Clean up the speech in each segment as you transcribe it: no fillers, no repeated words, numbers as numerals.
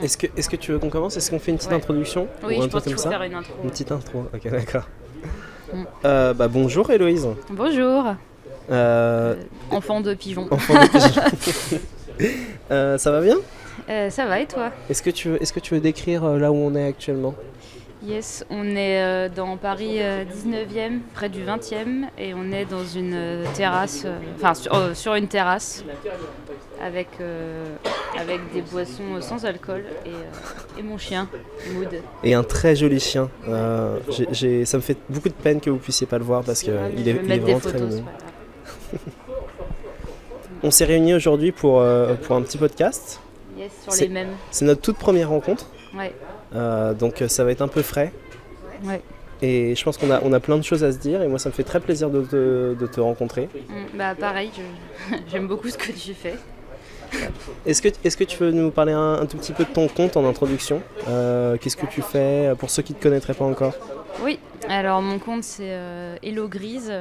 Est-ce que tu veux qu'on commence? Est-ce qu'on fait une petite introduction? Oui, ou un je pense truc qu'il comme faut ça? faire une intro. Une petite intro, ok, d'accord. Bonjour Héloïse. Bonjour, Euh, enfant de pigeon. enfant de pigeon. Ça va bien? Ça va et toi? Est-ce que tu veux décrire là où on est actuellement? Yes, on est dans Paris 19e, près du 20e, et on est dans une terrasse, sur une terrasse, avec des boissons sans alcool, et mon chien, Mood. Et un très joli chien. Ça me fait beaucoup de peine que vous puissiez pas le voir parce qu'il Je est vais mettre des vraiment très photos, mignon. c'est pas grave. On s'est réunis aujourd'hui pour un petit podcast. Yes, sur les mêmes. C'est notre toute première rencontre, Ouais, donc ça va être un peu frais. ouais. Et je pense qu'on a plein de choses à se dire et moi ça me fait très plaisir de te rencontrer. Pareil, j'aime beaucoup ce que tu fais. Est-ce que tu veux nous parler un tout petit peu de ton compte en introduction? Qu'est-ce que tu fais pour ceux qui ne te connaîtraient pas encore? Oui, alors mon compte c'est Hello Grise.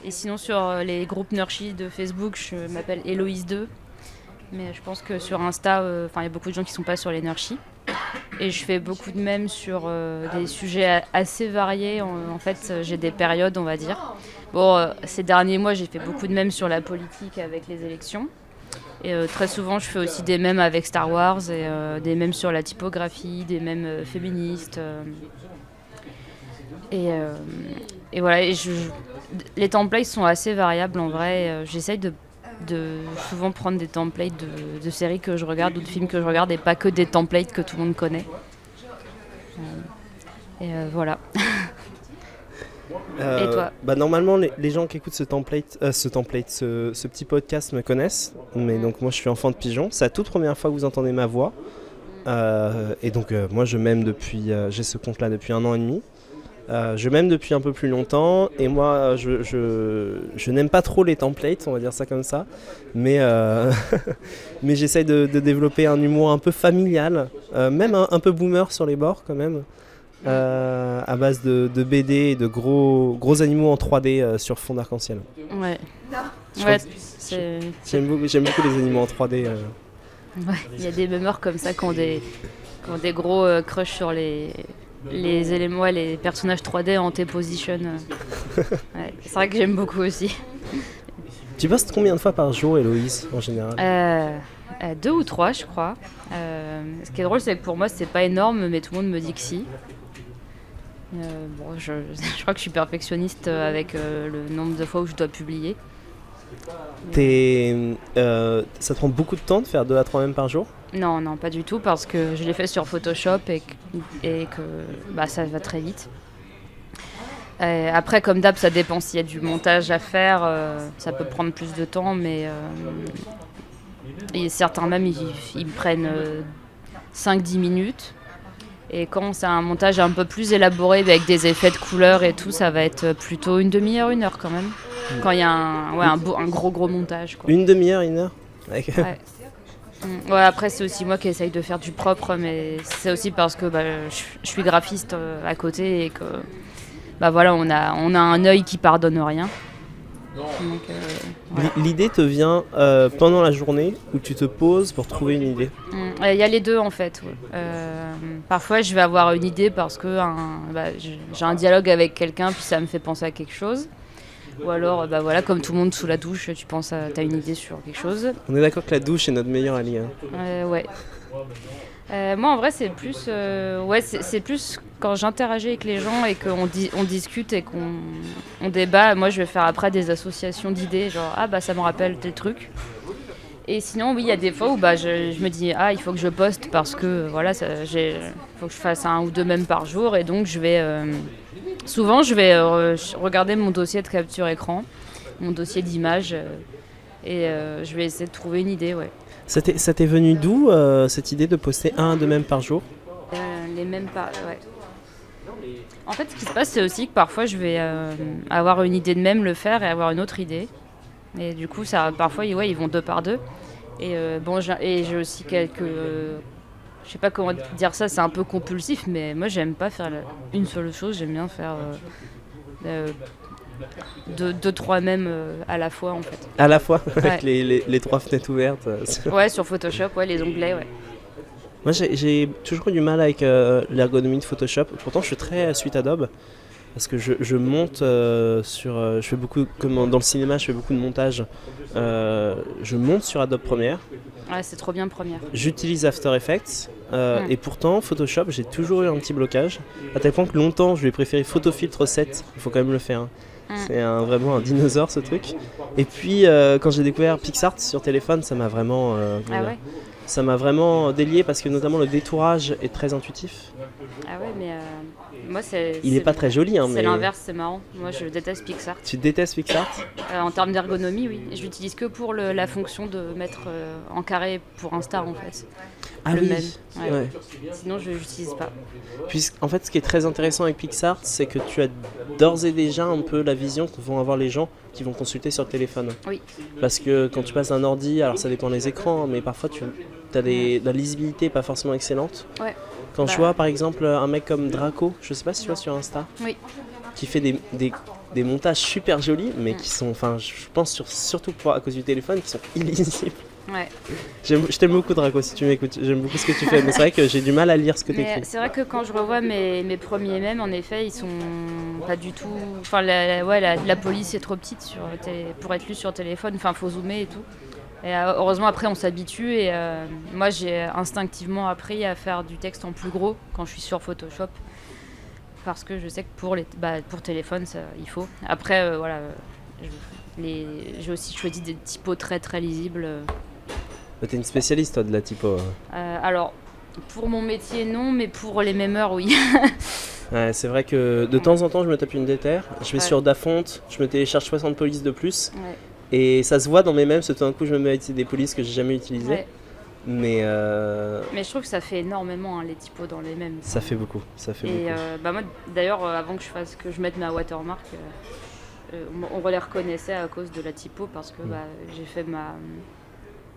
Et sinon sur les groupes Nurshi de Facebook, je m'appelle Héloïse2. Mais je pense que sur Insta, il y a beaucoup de gens qui ne sont pas sur les Nurshi. Et je fais beaucoup de mèmes sur des sujets assez variés. En fait, j'ai des périodes, on va dire. Bon, ces derniers mois, j'ai fait beaucoup de mèmes sur la politique avec les élections. Et très souvent, je fais aussi des mèmes avec Star Wars et des mèmes sur la typographie, des mèmes féministes. Et voilà, les templates sont assez variables en vrai. J'essaye de souvent prendre des templates de séries que je regarde ou de films que je regarde et pas que des templates que tout le monde connaît. Voilà. Et toi? Normalement, les gens qui écoutent ce petit podcast me connaissent. Mais donc moi, je suis enfant de pigeon. C'est la toute première fois que vous entendez ma voix. Et donc moi, je m'aime j'ai ce compte-là depuis 1 an et demi. Je m'aime depuis un peu plus longtemps et moi je n'aime pas trop les templates, on va dire ça comme ça, mais j'essaye de développer un humour un peu familial, même un peu boomer sur les bords quand même, à base de BD et de gros animaux en 3D sur fond d'arc-en-ciel. Ouais. J'aime beaucoup les animaux en 3D. Ouais, il y a des memeurs comme ça qui ont des gros crushs sur les éléments, les personnages 3D en T-position. Ouais, c'est vrai que j'aime beaucoup aussi. Tu postes combien de fois par jour, Héloïse, en général? 2 ou 3, je crois. Ce qui est drôle, c'est que pour moi, c'est pas énorme, mais tout le monde me dit que si. Je crois que je suis perfectionniste avec le nombre de fois où je dois publier. Ça te prend beaucoup de temps de faire 2 à 3 mèmes par jour? Non, pas du tout, parce que je l'ai fait sur Photoshop et que ça va très vite. Après, comme d'hab, ça dépend s'il y a du montage à faire, ça peut prendre plus de temps, mais et certains même, ils prennent 5-10 minutes. Et quand c'est un montage un peu plus élaboré, avec des effets de couleurs et tout, ça va être plutôt une demi-heure, 1 heure quand même. Quand il y a un gros montage, quoi. Une demi-heure, 1 heure? Ouais. Ouais, après c'est aussi moi qui essaye de faire du propre, mais c'est aussi parce que je suis graphiste à côté et que voilà, on a un œil qui pardonne rien. Donc, voilà. L'idée te vient pendant la journée où tu te poses pour trouver une idée? Il y a les deux en fait. Ouais. Parfois je vais avoir une idée parce que j'ai un dialogue avec quelqu'un puis ça me fait penser à quelque chose. Ou alors, voilà, comme tout le monde sous la douche, t'as une idée sur quelque chose. On est d'accord que la douche est notre meilleur allié. Ouais. Moi, en vrai, c'est plus, c'est plus quand j'interagis avec les gens et qu'on discute et qu'on débat. Moi, je vais faire après des associations d'idées, genre ça me rappelle tel truc. Et sinon, oui, il y a des fois où je me dis il faut que je poste parce que voilà, faut que je fasse 1 ou 2 mèmes par jour et donc je vais souvent regarder mon dossier de capture écran, mon dossier d'image et je vais essayer de trouver une idée, ouais. Ça t'est venu d'où cette idée de poster 1 à 2 mèmes par jour? Les mèmes ouais. En fait, ce qui se passe, c'est aussi que parfois je vais avoir une idée de mème, le faire et avoir une autre idée. Et du coup, parfois, ils vont 2 par 2. Et j'ai aussi quelques... je sais pas comment dire ça, c'est un peu compulsif, mais moi, j'aime pas faire une seule chose. J'aime bien faire 2-3 mèmes à la fois, en fait. À la fois, avec Ouais. les 3 fenêtres ouvertes. Ouais, sur Photoshop, ouais, les onglets, ouais. Moi, j'ai toujours eu du mal avec l'ergonomie de Photoshop. Pourtant, je suis très suite Adobe. Parce que je monte je fais beaucoup, comme dans le cinéma, je fais beaucoup de montage. Je monte sur Adobe Premiere. Ouais, c'est trop bien Premiere. J'utilise After Effects. Et pourtant, Photoshop, j'ai toujours eu un petit blocage. À tel point que longtemps, je lui ai préféré Photofiltre 7. Il faut quand même le faire. C'est vraiment un dinosaure, ce truc. Et puis, quand j'ai découvert PixArt sur téléphone, ça m'a vraiment... ça m'a vraiment délié parce que notamment le détourage est très intuitif. Ah ouais, mais moi il est pas très joli. Hein, c'est l'inverse, c'est marrant. Moi je déteste PixArt. Tu détestes PixArt? En termes d'ergonomie, oui. Je l'utilise que pour la fonction de mettre en carré pour Insta en fait. Ah oui. Ouais. Sinon je l'utilise pas. En fait, ce qui est très intéressant avec PixArt, c'est que tu as d'ores et déjà un peu la vision que vont avoir les gens qui vont consulter sur le téléphone. Oui. Parce que quand tu passes d'un ordi, alors ça dépend des écrans, mais parfois tu as la lisibilité pas forcément excellente. Ouais. Quand je vois par exemple un mec comme Draco, je sais pas si tu vois sur Insta, qui fait des montages super jolis, mais qui sont, enfin je pense surtout à cause du téléphone, qui sont illisibles. Ouais. Je t'aime beaucoup Draco si tu m'écoutes, j'aime beaucoup ce que tu fais, mais c'est vrai que j'ai du mal à lire ce que tu écris. C'est vrai que quand je revois mes premiers mèmes, en effet, ils sont pas du tout... Enfin, la police est trop petite pour être lue sur téléphone, enfin, faut zoomer et tout. Et heureusement, après, on s'habitue et moi, j'ai instinctivement appris à faire du texte en plus gros quand je suis sur Photoshop. Parce que je sais que pour téléphone, ça, il faut. Après, j'ai aussi choisi des typos très très lisibles. T'es une spécialiste toi de la typo. Alors, pour mon métier non, mais pour les mémeurs oui. Ouais, c'est vrai que de temps en temps je me tape une déterre, je vais sur Dafont, je me télécharge 60 polices de plus et ça se voit dans mes mèmes, tout d'un coup je me mets à utiliser des polices que j'ai jamais utilisées. Ouais. Mais je trouve que ça fait énormément les typos dans les mèmes. Ça fait beaucoup, moi d'ailleurs avant que je mette ma watermark, on les reconnaissait à cause de la typo parce que j'ai fait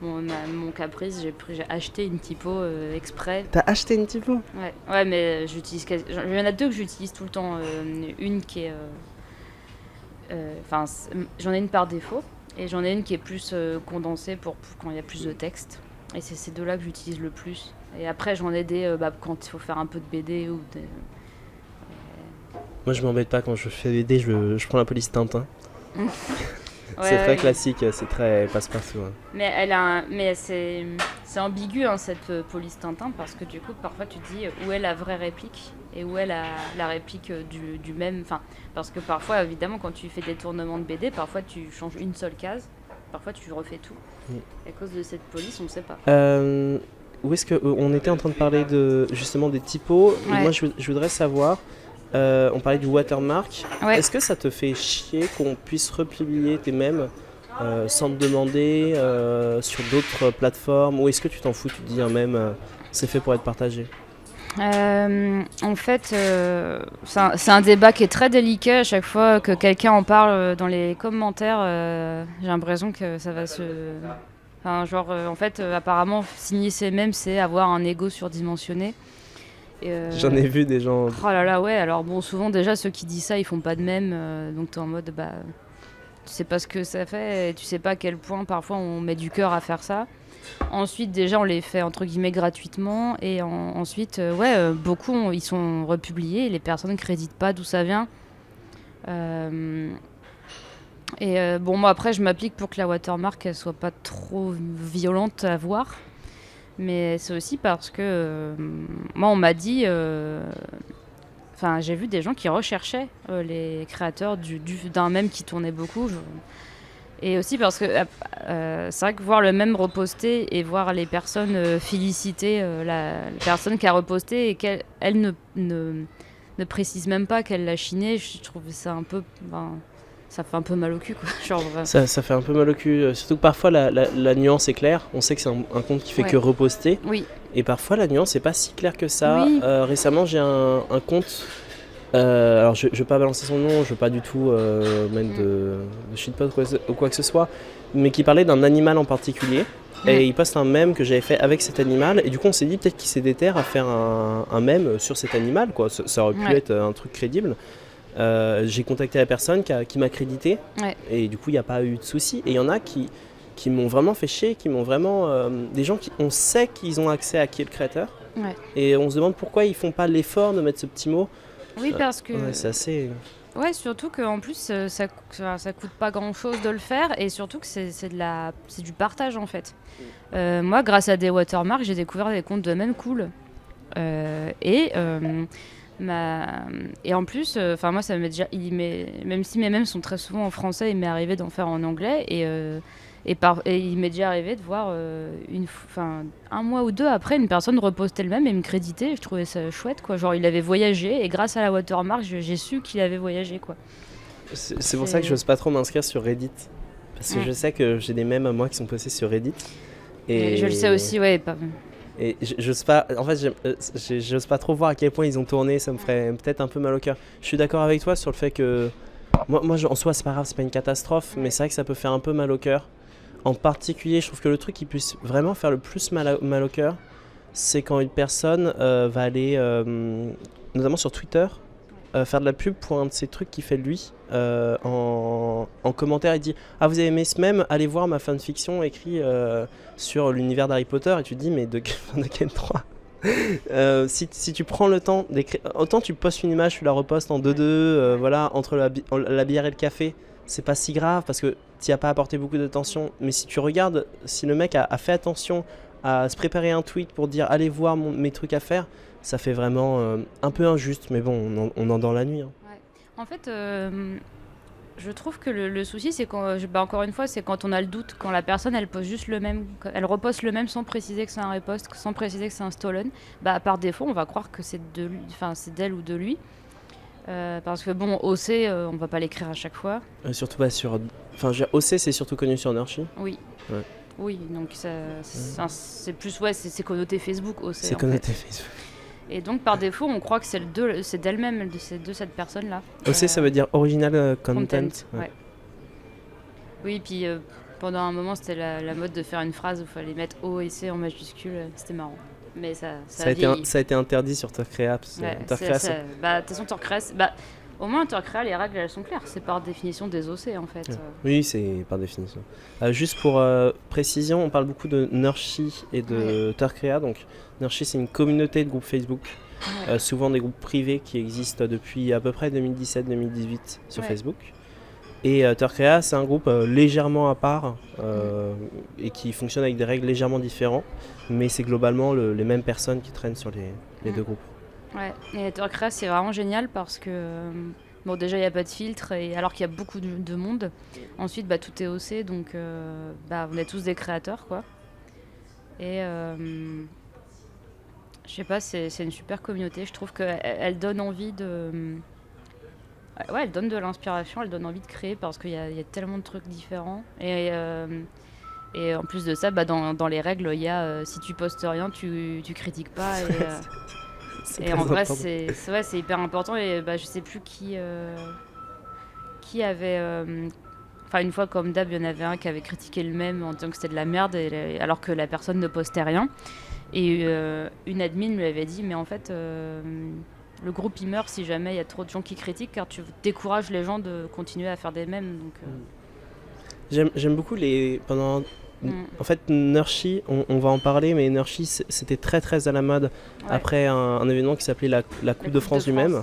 mon caprice, j'ai acheté une typo exprès. T'as acheté une typo? Ouais, mais j'utilise il y en a deux que j'utilise tout le temps. Une qui est... j'en ai une par défaut et j'en ai une qui est plus condensée pour quand il y a plus de texte. Et c'est ces deux-là que j'utilise le plus. Et après, j'en ai des quand il faut faire un peu de BD ou des... Moi, je m'embête pas quand je fais BD, je prends la police Tintin. C'est très classique, c'est très passe-partout. Hein. Mais c'est ambigu cette police Tintin parce que du coup parfois tu te dis où est la vraie réplique et où est la réplique du même. Enfin, parce que parfois évidemment quand tu fais des tournements de BD, parfois tu changes une seule case, parfois tu refais tout. À cause de cette police, on ne sait pas. Où est-ce qu'on était en train de parler justement des typos. Moi je voudrais savoir. On parlait du watermark. Est-ce que ça te fait chier qu'on puisse republier tes mèmes sans te demander sur d'autres plateformes, ou est-ce que tu t'en fous, tu te dis un mème c'est fait pour être partagé? En fait, c'est un débat qui est très délicat. À chaque fois que quelqu'un en parle dans les commentaires, j'ai l'impression que ça va se... en fait, apparemment, signer ses mèmes, c'est avoir un ego surdimensionné. J'en ai vu des gens... Oh là là, ouais, alors bon, souvent déjà ceux qui disent ça, ils font pas de mèmes, donc t'es en mode, tu sais pas ce que ça fait, et tu sais pas à quel point parfois on met du cœur à faire ça. Ensuite, déjà, on les fait entre guillemets gratuitement, et ensuite, beaucoup, ils sont republiés, et les personnes créditent pas d'où ça vient. Moi après, je m'applique pour que la watermark, elle soit pas trop violente à voir. Mais c'est aussi parce que moi on m'a dit, j'ai vu des gens qui recherchaient les créateurs d'un mème qui tournait beaucoup, et aussi parce que c'est vrai que voir le mème reposté et voir les personnes féliciter la personne qui a reposté et qu'elle ne précise même pas qu'elle l'a chiné, je trouve ça un peu... ça fait un peu mal au cul, quoi. Ça fait un peu mal au cul, surtout que parfois la nuance est claire. On sait que c'est un compte qui fait que reposter. Oui. Et parfois la nuance n'est pas si claire que ça. Oui. Récemment, j'ai un compte. Alors, je ne vais pas balancer son nom, je ne veux pas du tout mettre de shitpost ou quoi que ce soit, mais qui parlait d'un animal en particulier. Et il poste un mème que j'avais fait avec cet animal. Et du coup, on s'est dit peut-être qu'il s'est déterré à faire un mème sur cet animal, quoi. Ça aurait pu être un truc crédible. J'ai contacté la personne qui m'a crédité et du coup il n'y a pas eu de souci. Et il y en a qui qui m'ont vraiment fait chier, qui m'ont vraiment... des gens on sait qu'ils ont accès à qui est le créateur. Ouais. Et on se demande pourquoi ils font pas l'effort de mettre ce petit mot. Oui, parce que... Ouais, c'est assez... Ouais, surtout qu'en plus, ça coûte pas grand-chose de le faire, et surtout que c'est du partage, en fait. Moi, grâce à des watermarks, j'ai découvert des comptes de même cool. Et en plus, moi, ça m'est déjà... même si mes mèmes sont très souvent en français, il m'est arrivé d'en faire en anglais, et il m'est déjà arrivé de voir un mois ou deux après une personne reposter le même et me créditer. Je trouvais ça chouette, quoi. Genre, il avait voyagé et grâce à la watermark, j'ai su qu'il avait voyagagé, quoi. C'est pour ça que je n'ose pas trop m'inscrire sur Reddit. Parce que je sais que j'ai des mèmes à moi qui sont postés sur Reddit. Et je le sais aussi, ouais. Et j'ose pas, en fait, j'ose pas trop voir à quel point ils ont tourné. Ça me ferait peut-être un peu mal au cœur. Je suis d'accord avec toi sur le fait que moi en soi, c'est pas grave, c'est pas une catastrophe, mais c'est vrai que ça peut faire un peu mal au cœur. En particulier, je trouve que le truc qui puisse vraiment faire le plus mal au cœur, c'est quand une personne va aller, notamment sur Twitter, faire de la pub pour un de ces trucs qu'il fait lui. En commentaire, il dit « Ah, vous avez aimé ce mème ? Allez voir ma fanfiction écrite sur l'univers d'Harry Potter. » Et tu te dis « Mais de quel droit ?» si tu prends le temps d'écrire... Autant tu postes une image, tu la repostes en 2-2, voilà, entre la bière et le café. C'est pas si grave parce que tu as pas apporté beaucoup d'attention. Mais si tu regardes, si le mec a fait attention à se préparer un tweet pour dire allez voir mes trucs à faire, ça fait vraiment un peu injuste. Mais bon, on endort la nuit. Hein. Ouais. En fait, je trouve que le souci, c'est quand, encore une fois, c'est quand on a le doute, quand la personne elle pose juste le même, elle reposte le même sans préciser que c'est un repost, sans préciser que c'est un stolen. Par défaut, on va croire que c'est d'elle ou de lui. Parce que bon, OC, on va pas l'écrire à chaque fois. Surtout pas sur... OC, c'est surtout connu sur Nurshi. Oui. Ouais. Oui, donc c'est plus... Ouais, c'est connoté Facebook, OC. C'est connoté Facebook. Et donc, par défaut, on croit que c'est d'elle-même, de cette personne-là. OC, ça veut dire Original Content. Ouais. Oui, puis pendant un moment, c'était la mode de faire une phrase où il fallait mettre O et C en majuscule. C'était marrant. Mais ça a été interdit sur Turkrea. Ouais, de toute façon, Turkrea, au moins Turkrea, les règles elles sont claires. C'est par définition des OC en fait. Ouais. Oui, c'est par définition. Juste pour précision, on parle beaucoup de Nurshi et de Turkrea. Donc Nurshi, c'est une communauté de groupes Facebook, souvent des groupes privés qui existent depuis à peu près 2017-2018 sur Facebook. Et Turkrea, c'est un groupe légèrement à part et qui fonctionne avec des règles légèrement différentes, mais c'est globalement les mêmes personnes qui traînent sur les deux groupes. Ouais, et Turkrea, c'est vraiment génial parce que bon, déjà il n'y a pas de filtre, et alors qu'il y a beaucoup de monde. Ensuite, tout est OC, donc on est tous des créateurs, quoi. Et je sais pas, c'est une super communauté. Je trouve qu'elle donne envie de. Ouais, elle donne de l'inspiration, elle donne envie de créer parce qu'il y a tellement de trucs différents. Et en plus de ça, dans les règles, il y a si tu postes rien, tu critiques pas. Et en vrai, c'est hyper important. Et je sais plus qui avait. Une fois, comme d'hab, il y en avait un qui avait critiqué le même en disant que c'était de la merde, alors que la personne ne postait rien. Et une admin lui avait dit mais en fait. Le groupe il meurt si jamais il y a trop de gens qui critiquent, car tu décourages les gens de continuer à faire des mèmes. Donc, J'aime beaucoup En fait, Nurshi, on va en parler, mais Nurshi c'était très très à la mode après un événement qui s'appelait la Coupe de France du mème.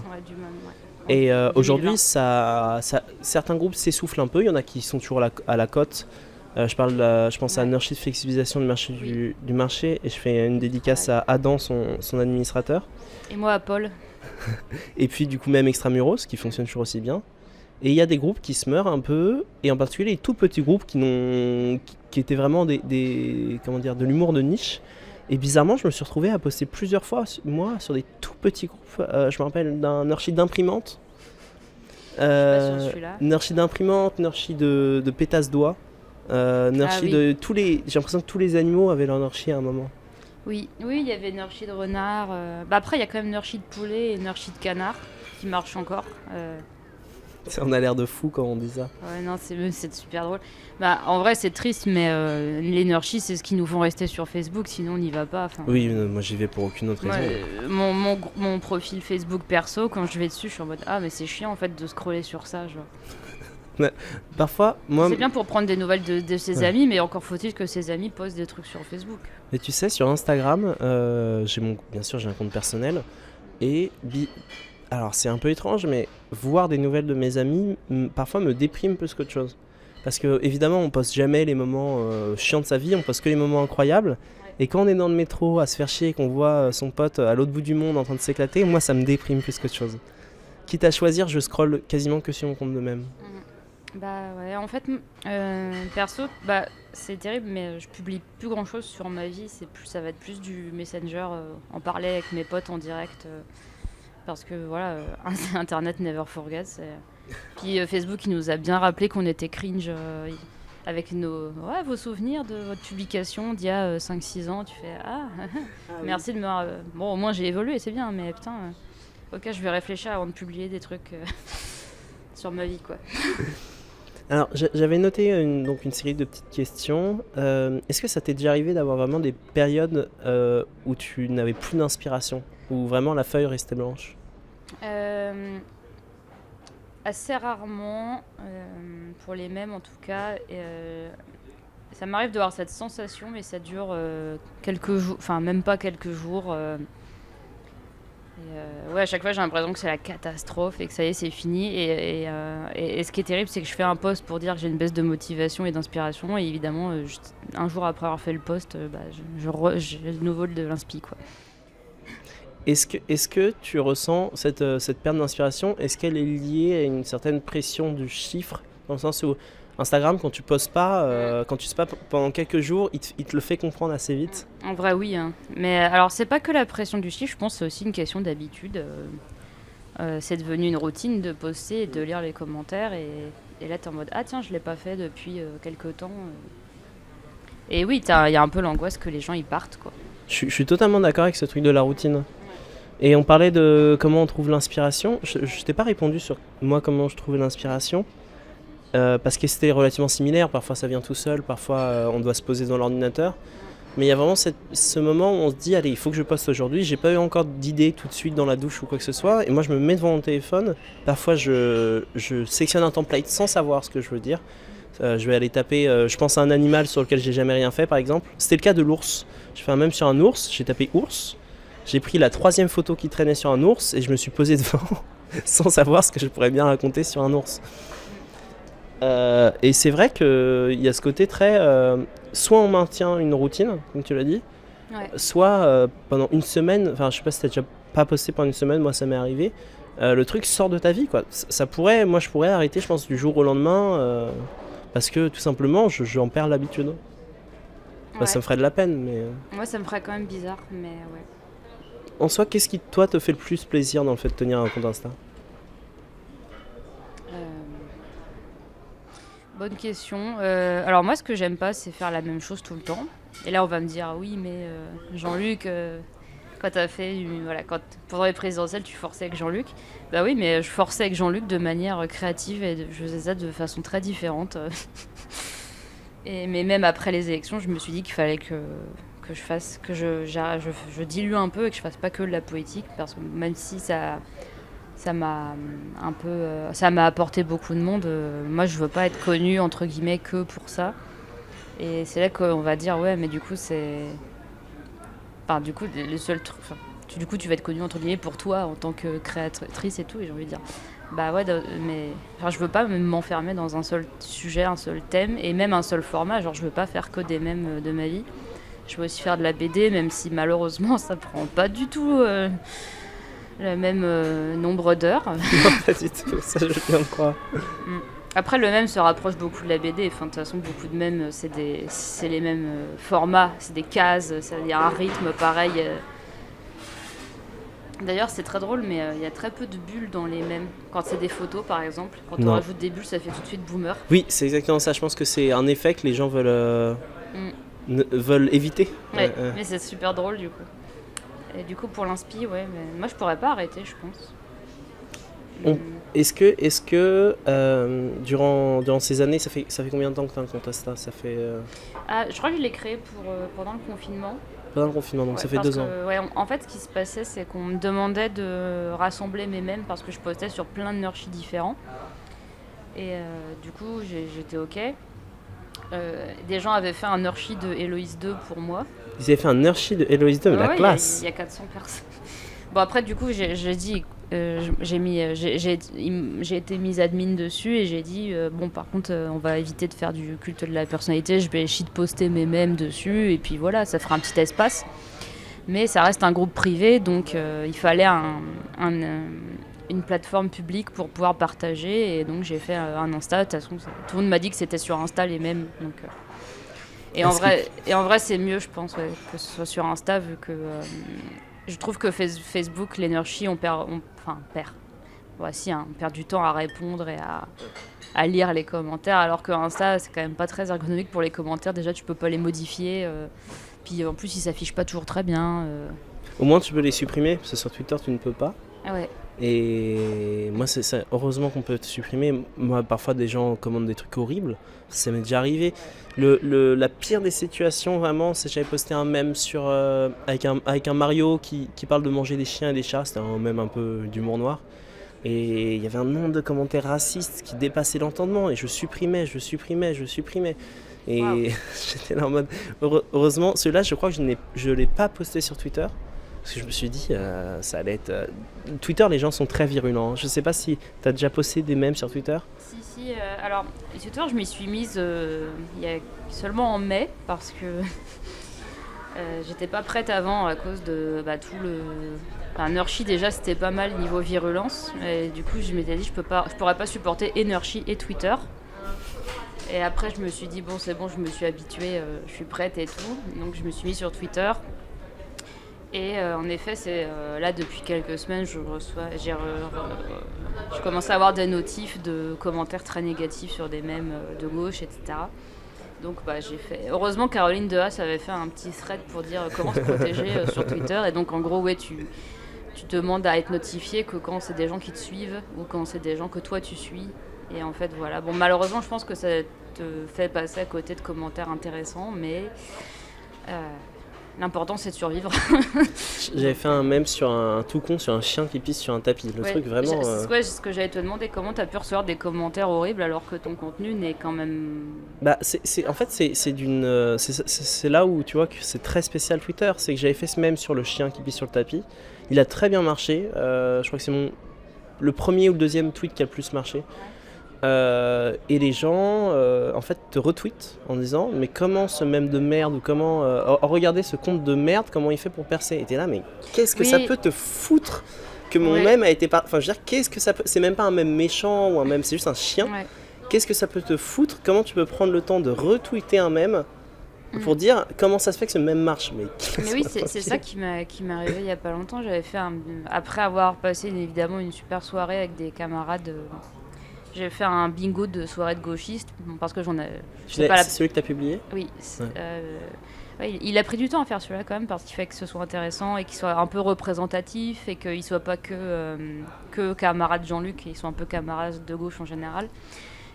Et aujourd'hui, certains groupes s'essoufflent un peu. Il y en a qui sont toujours à la cote. Je pense à Nurshi de flexibilisation du marché, et je fais une dédicace à Adam, son administrateur. Et moi à Paul. Et puis du coup même Extramuros qui fonctionne toujours aussi bien. Et il y a des groupes qui se meurent un peu, et en particulier les tout petits groupes qui étaient vraiment de l'humour de niche. Et bizarrement, je me suis retrouvé à poster plusieurs fois moi sur des tout petits groupes. Je me rappelle d'un Nurshi d'imprimante. Nurshi d'imprimante, Nurshi de pétasse d'oie. Nurshi de tous les. J'ai l'impression que tous les animaux avaient leur Nurshi à un moment. Oui, il y avait Nurshi de renard. Après, il y a quand même Nurshi de poulet et Nurshi de canard qui marchent encore. On a l'air de fou quand on dit ça. Ouais, non, c'est super drôle. En vrai, c'est triste, mais les Nurshi, c'est ce qui nous font rester sur Facebook, sinon on n'y va pas. Oui, moi j'y vais pour aucune autre raison. Mon profil Facebook perso, quand je vais dessus, je suis en mode ah, mais c'est chiant en fait de scroller sur ça. Genre. Parfois, moi... C'est bien pour prendre des nouvelles de ses amis, mais encore faut-il que ses amis postent des trucs sur Facebook. Mais tu sais, sur Instagram, bien sûr, j'ai un compte personnel. Et alors, c'est un peu étrange, mais voir des nouvelles de mes amis, parfois me déprime plus qu'autre chose. Parce que, évidemment, on poste jamais les moments chiants de sa vie, on poste que les moments incroyables. Et quand on est dans le métro à se faire chier et qu'on voit son pote à l'autre bout du monde en train de s'éclater, moi, ça me déprime plus qu'autre chose. Quitte à choisir, je scrolle quasiment que sur mon compte de même. Bah ouais, en fait, perso, c'est terrible, mais je publie plus grand chose sur ma vie. Ça va être plus du Messenger, en parler avec mes potes en direct, parce que voilà, Internet never forgets. Puis Facebook, il nous a bien rappelé qu'on était cringe avec vos souvenirs de votre publication d'il y a 5-6 ans. Tu fais merci de me. Bon, au moins j'ai évolué, c'est bien, mais putain, ok, je vais réfléchir avant de publier des trucs sur ma vie, quoi. Alors, j'avais noté une série de petites questions. Est-ce que ça t'est déjà arrivé d'avoir vraiment des périodes où tu n'avais plus d'inspiration, où vraiment la feuille restait blanche? Assez rarement, pour les mêmes en tout cas. Ça m'arrive d'avoir cette sensation, mais ça dure quelques jours, enfin même pas quelques jours. À chaque fois j'ai l'impression que c'est la catastrophe et que ça y est, c'est fini. Et ce qui est terrible, c'est que je fais un post pour dire que j'ai une baisse de motivation et d'inspiration, et évidemment un jour après avoir fait le post, j'ai de nouveau de l'inspi, quoi. Est-ce que tu ressens cette perte d'inspiration? Est-ce qu'elle est liée à une certaine pression du chiffre, dans le sens où Instagram, quand tu postes pas, quand tu postes pas pendant quelques jours, il te le fait comprendre assez vite? En vrai, oui. Hein. Mais alors, c'est pas que la pression du chiffre, je pense que c'est aussi une question d'habitude. C'est devenu une routine de poster et de lire les commentaires. Et là, t'es en mode, ah tiens, je l'ai pas fait depuis quelques temps. Et oui, il y a un peu l'angoisse que les gens y partent, quoi. Je suis totalement d'accord avec ce truc de la routine. Et on parlait de comment on trouve l'inspiration. Je t'ai pas répondu sur moi comment je trouvais l'inspiration. Parce que c'était relativement similaire, parfois ça vient tout seul, parfois on doit se poser dans l'ordinateur. Mais il y a vraiment ce moment où on se dit, allez, il faut que je poste aujourd'hui. J'ai pas eu encore d'idée tout de suite dans la douche ou quoi que ce soit. Et moi je me mets devant mon téléphone. Parfois je sélectionne un template sans savoir ce que je veux dire. Je vais aller taper, je pense à un animal sur lequel j'ai jamais rien fait par exemple. C'était le cas de l'ours. Je fais même sur un ours, j'ai tapé ours. J'ai pris la 3e photo qui traînait sur un ours et je me suis posé devant sans savoir ce que je pourrais bien raconter sur un ours. Et c'est vrai qu'il y a ce côté très... soit on maintient une routine, comme tu l'as dit, soit pendant une semaine, enfin je sais pas si t'as déjà pas posté pendant une semaine, moi ça m'est arrivé, le truc sort de ta vie, quoi. Je pourrais arrêter, je pense, du jour au lendemain, parce que tout simplement j'en perds l'habitude. Ouais. Ça me ferait de la peine, mais... Moi ça me ferait quand même bizarre, mais ouais. En soi, qu'est-ce qui, toi, te fait le plus plaisir dans le fait de tenir un compte Insta? Bonne question. Alors moi, ce que j'aime pas, c'est faire la même chose tout le temps. Et là, on va me dire, oui, mais Jean-Luc, quand t'as fait, quand pendant les présidentielles, tu forçais avec Jean-Luc. Bah oui, mais je forçais avec Jean-Luc de manière créative et je faisais ça de façon très différente. Mais même après les élections, je me suis dit qu'il fallait que je dilue un peu et que je fasse pas que de la poétique, parce que même si ça m'a un peu ça m'a apporté beaucoup de monde, moi je veux pas être connue entre guillemets que pour ça. Et c'est là qu'on va dire ouais, mais du coup c'est du coup le seul truc, du coup tu vas être connue entre guillemets pour toi en tant que créatrice et tout, et j'ai envie de dire bah ouais, mais je veux pas m'enfermer dans un seul sujet, un seul thème et même un seul format, genre je veux pas faire que des mèmes de ma vie. Je veux aussi faire de la BD, même si malheureusement ça prend pas du tout le même nombre d'heures. Non, pas du tout, ça je viens de croire. Après, le mème se rapproche beaucoup de la BD. Enfin, de toute façon, beaucoup de mèmes, c'est les mêmes formats, c'est des cases, il y a un rythme pareil. D'ailleurs, c'est très drôle, mais il y a très peu de bulles dans les mèmes. Quand c'est des photos, par exemple, quand on rajoute des bulles, ça fait tout de suite boomer. Oui, c'est exactement ça. Je pense que c'est un effet que les gens veulent éviter. Ouais, mais c'est super drôle du coup. Et du coup pour l'inspi, ouais, mais moi je pourrais pas arrêter, je pense. Est-ce que durant ces années, ça fait combien de temps que tu as un compte Insta? Ça fait je crois que je l'ai créé pendant le confinement. Pendant le confinement, donc ça fait 2 ans. En fait, ce qui se passait, c'est qu'on me demandait de rassembler mes mèmes parce que je postais sur plein de nurchis différents. Et du coup, j'étais OK. Des gens avaient fait un Nurshi de Héloïse 2 pour moi. Ils avaient fait un Nurshi de Héloïse 2, mais la classe. Il y a 400 personnes. Bon, après, du coup, j'ai dit... j'ai été mise admin dessus et j'ai dit bon, par contre on va éviter de faire du culte de la personnalité, je vais shitposter mes mèmes dessus et puis voilà, ça fera un petit espace, mais ça reste un groupe privé, donc il fallait une plateforme publique pour pouvoir partager, et donc j'ai fait un Insta. De toute façon, tout le monde m'a dit que c'était sur Insta les mêmes, donc et en vrai c'est mieux, je pense, que ce soit sur Insta, vu que je trouve que Facebook, l'énergie, on perd du temps à répondre et à lire les commentaires, alors que Insta, c'est quand même pas très ergonomique pour les commentaires. Déjà, tu peux pas les modifier. Puis en plus, ils s'affichent pas toujours très bien. Au moins, tu peux les supprimer, parce que sur Twitter, tu ne peux pas. Ouais. Et moi, c'est ça. Heureusement qu'on peut te supprimer. Moi, parfois, des gens commandent des trucs horribles. Ça m'est déjà arrivé. La pire des situations, vraiment, c'est que j'avais posté un mème avec un Mario qui parle de manger des chiens et des chats. C'était un mème un peu d'humour noir. Et il y avait un nombre de commentaires racistes qui dépassaient l'entendement. Et je supprimais. Et wow. J'étais là en mode... Heureusement, celui-là, je crois que je ne l'ai pas posté sur Twitter. Parce que je me suis dit, ça allait être... Twitter, les gens sont très virulents. Je sais pas si tu as déjà posté des mèmes sur Twitter. Si. Alors, Twitter, je m'y suis mise il y a seulement en mai, parce que j'étais pas prête avant à cause de tout le... Enfin, Nurshi, déjà, c'était pas mal niveau virulence. Et du coup, je m'étais dit, je pourrais pas supporter et Nurshi et Twitter. Et après, je me suis dit, bon, c'est bon, je me suis habituée, je suis prête et tout. Donc, je me suis mise sur Twitter. Et en effet, c'est là depuis quelques semaines, je commence à avoir des notifs de commentaires très négatifs sur des mèmes de gauche, etc. Donc j'ai fait. Heureusement, Caroline Dehaas avait fait un petit thread pour dire comment se protéger sur Twitter. Et donc en gros, tu demandes à être notifié que quand c'est des gens qui te suivent ou quand c'est des gens que toi tu suis. Et en fait, voilà. Bon, malheureusement, je pense que ça te fait passer à côté de commentaires intéressants, mais l'important, c'est de survivre. J'avais fait un mème sur un tout con, sur un chien qui pisse sur un tapis. Le truc vraiment... C'est ce que j'allais te demander. Comment tu as pu recevoir des commentaires horribles alors que ton contenu n'est quand même... En fait, c'est là où tu vois que c'est très spécial Twitter. C'est que j'avais fait ce mème sur le chien qui pisse sur le tapis. Il a très bien marché. Je crois que c'est le premier ou le deuxième tweet qui a le plus marché. Et les gens en fait te retweetent en disant mais comment ce mème de merde, ou comment regardez ce compte de merde, comment il fait pour percer. Et t'es là, mais qu'est-ce que ça peut te foutre que mon mème a été enfin je veux dire, qu'est-ce que ça peut... C'est même pas un mème méchant ou un mème, c'est juste un chien. Qu'est-ce que ça peut te foutre? Comment tu peux prendre le temps de retweeter un mème pour dire comment ça se fait que ce mème marche? Mais oui, c'est ça qui m'est arrivé il y a pas longtemps. J'avais fait après avoir passé évidemment une super soirée avec des camarades. J'ai fait un bingo de soirée de gauchistes parce que c'est celui que tu as publié? Oui. Il a pris du temps à faire celui-là quand même, parce qu'il fait que ce soit intéressant et qu'il soit un peu représentatif et qu'il ne soit pas que camarade Jean-Luc, qu'il soit un peu camarade de gauche en général.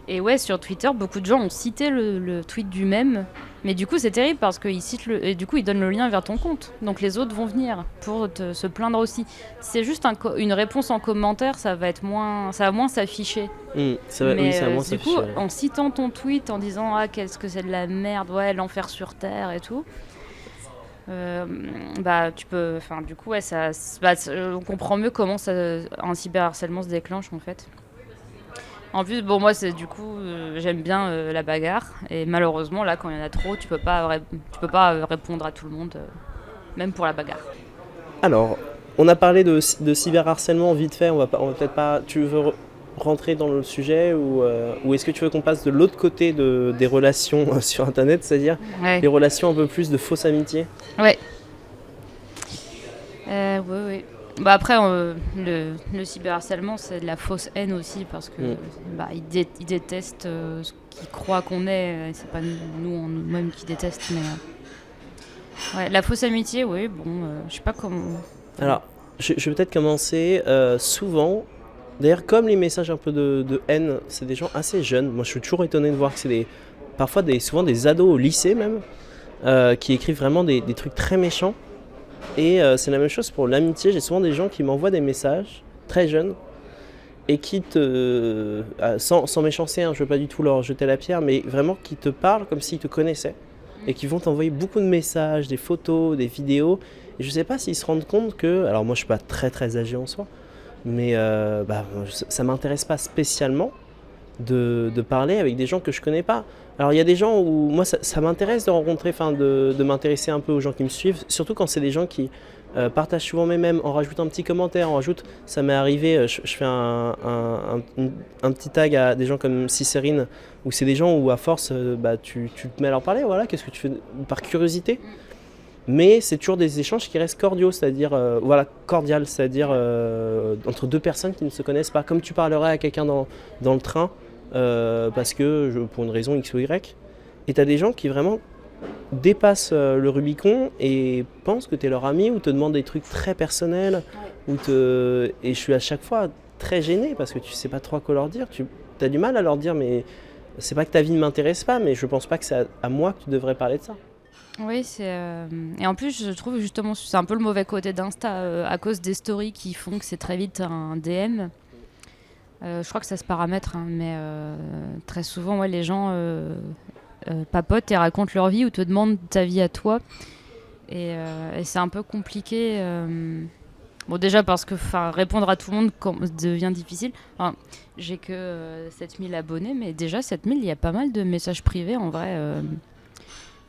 Et ouais, sur Twitter, beaucoup de gens ont cité le tweet du mème, mais du coup c'est terrible parce qu'ils citent et du coup ils donnent le lien vers ton compte, donc les autres vont venir pour se plaindre aussi. Si c'est juste une réponse en commentaire, ça va moins s'afficher. Ça va moins s'afficher. Du coup, en citant ton tweet, en disant qu'est-ce que c'est de la merde, ouais, l'enfer sur terre et tout, tu peux, enfin du coup on comprend mieux comment un cyberharcèlement se déclenche en fait. En plus, bon, moi, j'aime bien la bagarre. Et malheureusement, là, quand il y en a trop, tu peux pas répondre à tout le monde, même pour la bagarre. Alors, on a parlé de cyberharcèlement vite fait. On va peut-être pas... Tu veux rentrer dans le sujet ou est-ce que tu veux qu'on passe de l'autre côté des relations sur Internet, c'est-à-dire les relations un peu plus de fausse amitié? Ouais. Oui. Après, le cyberharcèlement, c'est de la fausse haine aussi, parce que ils détestent ce qu'ils croient qu'on est. C'est pas nous en nous-mêmes qui détestent, mais la fausse amitié, oui. Bon, je sais pas comment. Alors, je vais peut-être commencer. Souvent, d'ailleurs, comme les messages un peu de haine, c'est des gens assez jeunes. Moi, je suis toujours étonné de voir que c'est souvent des ados au lycée même, qui écrivent vraiment des trucs très méchants. Et c'est la même chose pour l'amitié. J'ai souvent des gens qui m'envoient des messages très jeunes et qui sans méchanceté, hein, je veux pas du tout leur jeter la pierre, mais vraiment qui te parlent comme s'ils te connaissaient et qui vont t'envoyer beaucoup de messages, des photos, des vidéos. Et je sais pas s'ils se rendent compte que, alors moi je suis pas très très âgé en soi, mais ça m'intéresse pas spécialement de parler avec des gens que je connais pas. Alors il y a des gens où moi ça m'intéresse de rencontrer, de m'intéresser un peu aux gens qui me suivent, surtout quand c'est des gens qui partagent souvent mes mèmes, en rajoutant un petit commentaire, ça m'est arrivé, je fais un petit tag à des gens comme Cicérine, où c'est des gens où à force tu te mets à leur parler, voilà, qu'est-ce que tu fais par curiosité. Mais c'est toujours des échanges qui restent cordiaux, c'est-à-dire cordial, c'est-à-dire entre deux personnes qui ne se connaissent pas, comme tu parlerais à quelqu'un dans le train, parce que pour une raison X ou Y. Et tu as des gens qui vraiment dépassent le Rubicon et pensent que tu es leur ami ou te demandent des trucs très personnels. Et je suis à chaque fois très gêné parce que tu sais pas trop quoi leur dire. Tu as du mal à leur dire, mais c'est pas que ta vie ne m'intéresse pas, mais je pense pas que c'est à moi que tu devrais parler de ça. Oui, et en plus, je trouve justement, c'est un peu le mauvais côté d'Insta, à cause des stories qui font que c'est très vite un DM. Je crois que ça se paramètre, hein, mais très souvent, les gens papotent et racontent leur vie ou te demandent ta vie à toi. Et c'est un peu compliqué. Bon, déjà parce que répondre à tout le monde devient difficile. Enfin, j'ai que 7000 abonnés, mais déjà 7000, il y a pas mal de messages privés en vrai.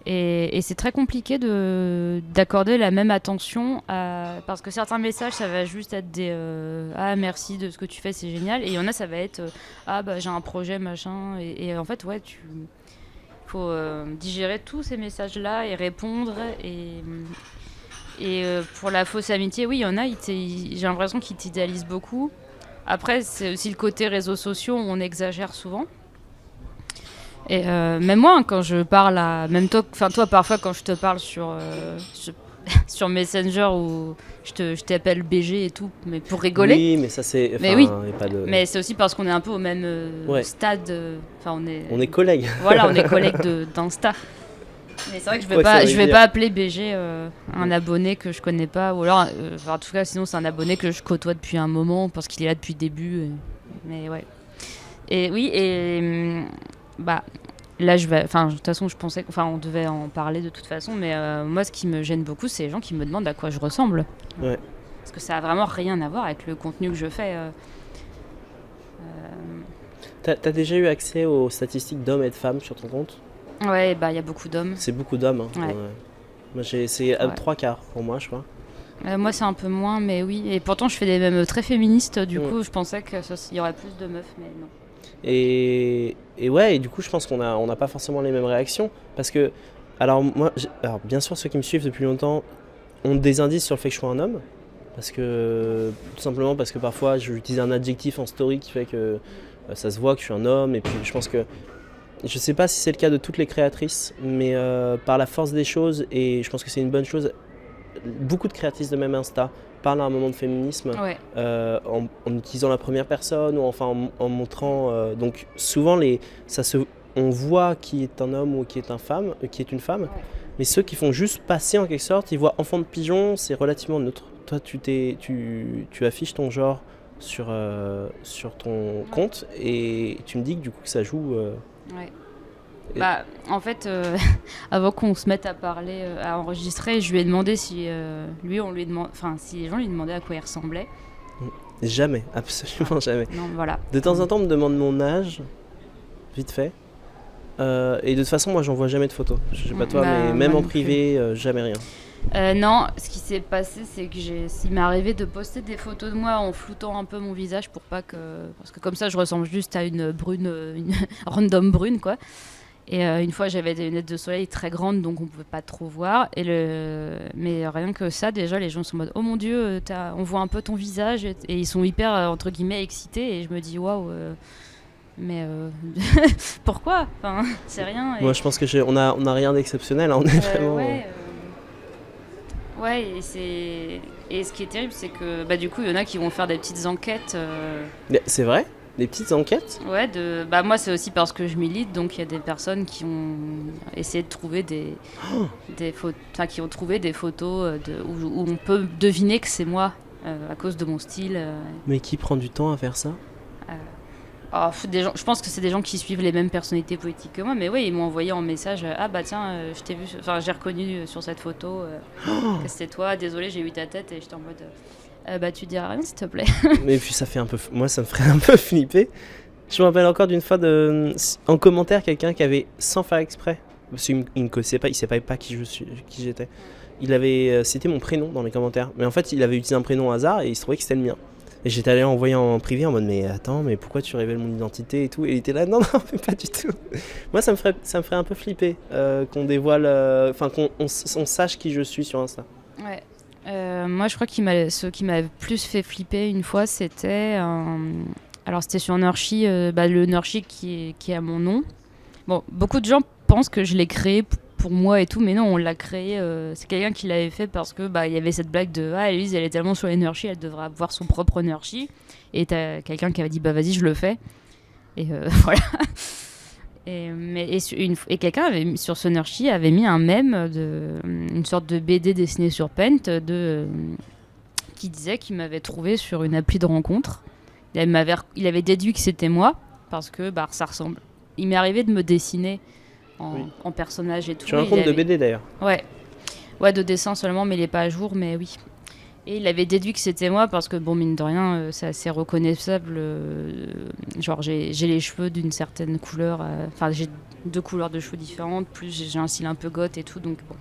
Et c'est très compliqué d'accorder la même attention parce que certains messages, ça va juste être des ah merci de ce que tu fais, c'est génial. Et il y en a, ça va être ah bah j'ai un projet machin. Et en fait, faut digérer tous ces messages-là et répondre. Et pour la fausse amitié, oui, il y en a, j'ai l'impression qu'ils t'idéalisent beaucoup. Après, c'est aussi le côté réseaux sociaux où on exagère souvent. Et même moi, quand je parle même toi, parfois quand je te parle sur Messenger ou je t'appelle BG et tout, mais pour rigoler. Oui, mais ça c'est. Mais oui. Pas de... Mais c'est aussi parce qu'on est un peu au même stade. On est collègues. Voilà, on est collègues d'Insta. Mais c'est vrai que je vais pas appeler BG un abonné que je connais pas, ou alors, en tout cas, sinon c'est un abonné que je côtoie depuis un moment parce qu'il est là depuis le début. Mais ouais. Et oui, et là de toute façon je pensais on devait en parler de toute façon, mais moi ce qui me gêne beaucoup, c'est les gens qui me demandent à quoi je ressemble. Ouais. Parce que ça a vraiment rien à voir avec le contenu que je fais. T'as déjà eu accès aux statistiques d'hommes et de femmes sur ton compte ? Ouais, il y a beaucoup d'hommes. C'est beaucoup d'hommes, hein. Ouais. Moi c'est 3/4 pour moi, je crois. Moi c'est un peu moins, mais oui, et pourtant je fais des mèmes très féministes, du coup je pensais qu'il y aurait plus de meufs, mais non. Et du coup je pense qu'on n'a pas forcément les mêmes réactions, parce que alors bien sûr ceux qui me suivent depuis longtemps ont des indices sur le fait que je sois un homme, tout simplement parce que parfois j'utilise un adjectif en story qui fait que ça se voit que je suis un homme, et puis je pense que je sais pas si c'est le cas de toutes les créatrices, mais par la force des choses, et je pense que c'est une bonne chose, beaucoup de créatrices de même Insta parlent à un moment de féminisme, ouais. en utilisant la première personne, ou enfin en montrant. Donc souvent on voit qui est un homme ou qui est une femme, ouais. Mais ceux qui font juste passer en quelque sorte, ils voient enfant de pigeon, c'est relativement neutre. Toi tu affiches ton genre sur ton compte, et tu me dis que du coup que ça joue. Ouais. En fait, avant qu'on se mette à parler, à enregistrer, je lui ai demandé si les gens lui demandaient à quoi il ressemblait. Jamais, absolument jamais. Non, voilà. De temps en temps, on me demande mon âge, vite fait. Et de toute façon, moi, j'en vois jamais de photos. Je sais pas toi, mais même en privé, jamais rien. Non, ce qui s'est passé, c'est que il m'est arrivé de poster des photos de moi en floutant un peu mon visage parce que comme ça, je ressemble juste à une random brune, quoi. Et une fois, j'avais des lunettes de soleil très grandes, donc on pouvait pas trop voir. Mais rien que ça, déjà, les gens sont en mode « Oh mon Dieu, on voit un peu ton visage », et ils sont hyper, entre guillemets, excités. Et je me dis « Waouh, mais pourquoi ? Enfin, c'est rien. » Moi, je pense que on a rien d'exceptionnel. Hein, on est vraiment... Ouais, et ce qui est terrible, c'est que du coup, il y en a qui vont faire des petites enquêtes. C'est vrai ? Des petites enquêtes ? Ouais, moi c'est aussi parce que je milite, donc il y a des personnes qui ont essayé de trouver des photos, qui ont trouvé des photos où on peut deviner que c'est moi à cause de mon style. Mais qui prend du temps à faire ça ? Des gens, je pense que c'est des gens qui suivent les mêmes personnalités politiques que moi, mais oui, ils m'ont envoyé en message ah bah tiens, je t'ai vu, enfin j'ai reconnu sur cette photo que c'était toi, désolé, j'ai vu ta tête, et j'étais en mode bah tu diras rien s'il te plaît. Mais puis ça fait un peu, moi ça me ferait un peu flipper. Je me rappelle encore d'une fois en commentaire quelqu'un qui avait, sans faire exprès, parce qu'il ne connaissait pas, il savait pas qui j'étais. Il avait cité mon prénom dans les commentaires, mais en fait il avait utilisé un prénom au hasard et il se trouvait que c'était le mien. Et j'étais allé envoyer en privé en mode mais attends, mais pourquoi tu révèles mon identité et tout. Et il était là non mais pas du tout. Moi ça me ferait un peu flipper qu'on dévoile, enfin on sache qui je suis sur Insta. Ouais. Moi je crois ce qui m'a plus fait flipper une fois c'était alors c'était sur Nurshi, le Nurshi qui est à mon nom. Bon, beaucoup de gens pensent que je l'ai créé pour moi et tout, mais non, on l'a créé. C'est quelqu'un qui l'avait fait parce que il y avait cette blague de Elise, elle est tellement sur les Nurshi, elle devrait avoir son propre Nurshi. Et t'as quelqu'un qui avait dit vas-y, je le fais. Et voilà. Et quelqu'un avait sur ce Nurshi avait mis un mème une sorte de BD dessinée sur Paint qui disait qu'il m'avait trouvé sur une appli de rencontre. Il avait déduit que c'était moi parce que ça ressemble. Il m'est arrivé de me dessiner en personnage et tout. Tu as un compte de BD d'ailleurs. Ouais, de dessin seulement, mais il est pas à jour, mais oui. Et il avait déduit que c'était moi parce que, bon, mine de rien, c'est assez reconnaissable. Genre, j'ai les cheveux d'une certaine couleur. Enfin, j'ai 2 couleurs de cheveux différentes, plus j'ai un style un peu goth et tout, donc bon,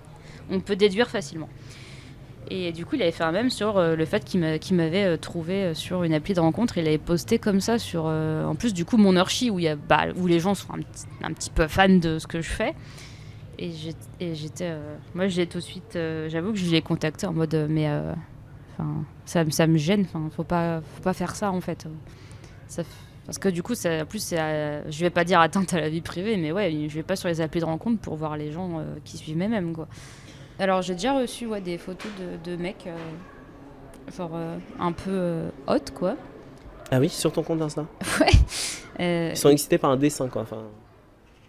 on peut déduire facilement. Et du coup, il avait fait un mème sur le fait qu'il m'avait trouvé sur une appli de rencontre. Il avait posté comme ça sur, en plus, du coup, mon Nurshi, où les gens sont un petit peu fans de ce que je fais. Et j'étais... moi, j'ai tout de suite... j'avoue que je l'ai contacté en mode... ça me gêne. Faut pas faire ça, en fait. Parce que du coup, en plus, je vais pas dire atteinte à la vie privée, mais ouais, je vais pas sur les applis de rencontre pour voir les gens qui suivent mes mèmes, quoi. Alors j'ai déjà reçu des photos de mecs un peu hot quoi. Ah oui, sur ton compte Insta. Ouais. Ils sont excités par un dessin quoi. Enfin...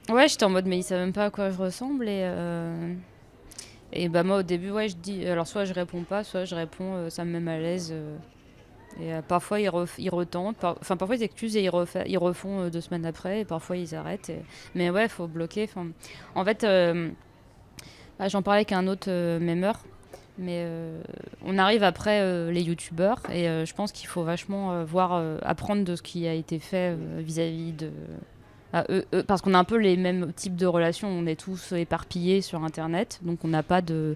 Ouais, j'étais en mode mais ils savent même pas à quoi je ressemble et moi au début je dis alors soit je réponds pas, soit je réponds ça me met mal à l'aise et parfois ils retentent, parfois ils excusent et ils refont 2 semaines après et parfois ils arrêtent. Mais ouais, faut bloquer. En fait. J'en parlais avec un autre memeur, mais on arrive après les youtubeurs et je pense qu'il faut vachement apprendre de ce qui a été fait vis-à-vis de eux, parce qu'on a un peu les mêmes types de relations, on est tous éparpillés sur internet, donc on n'a pas de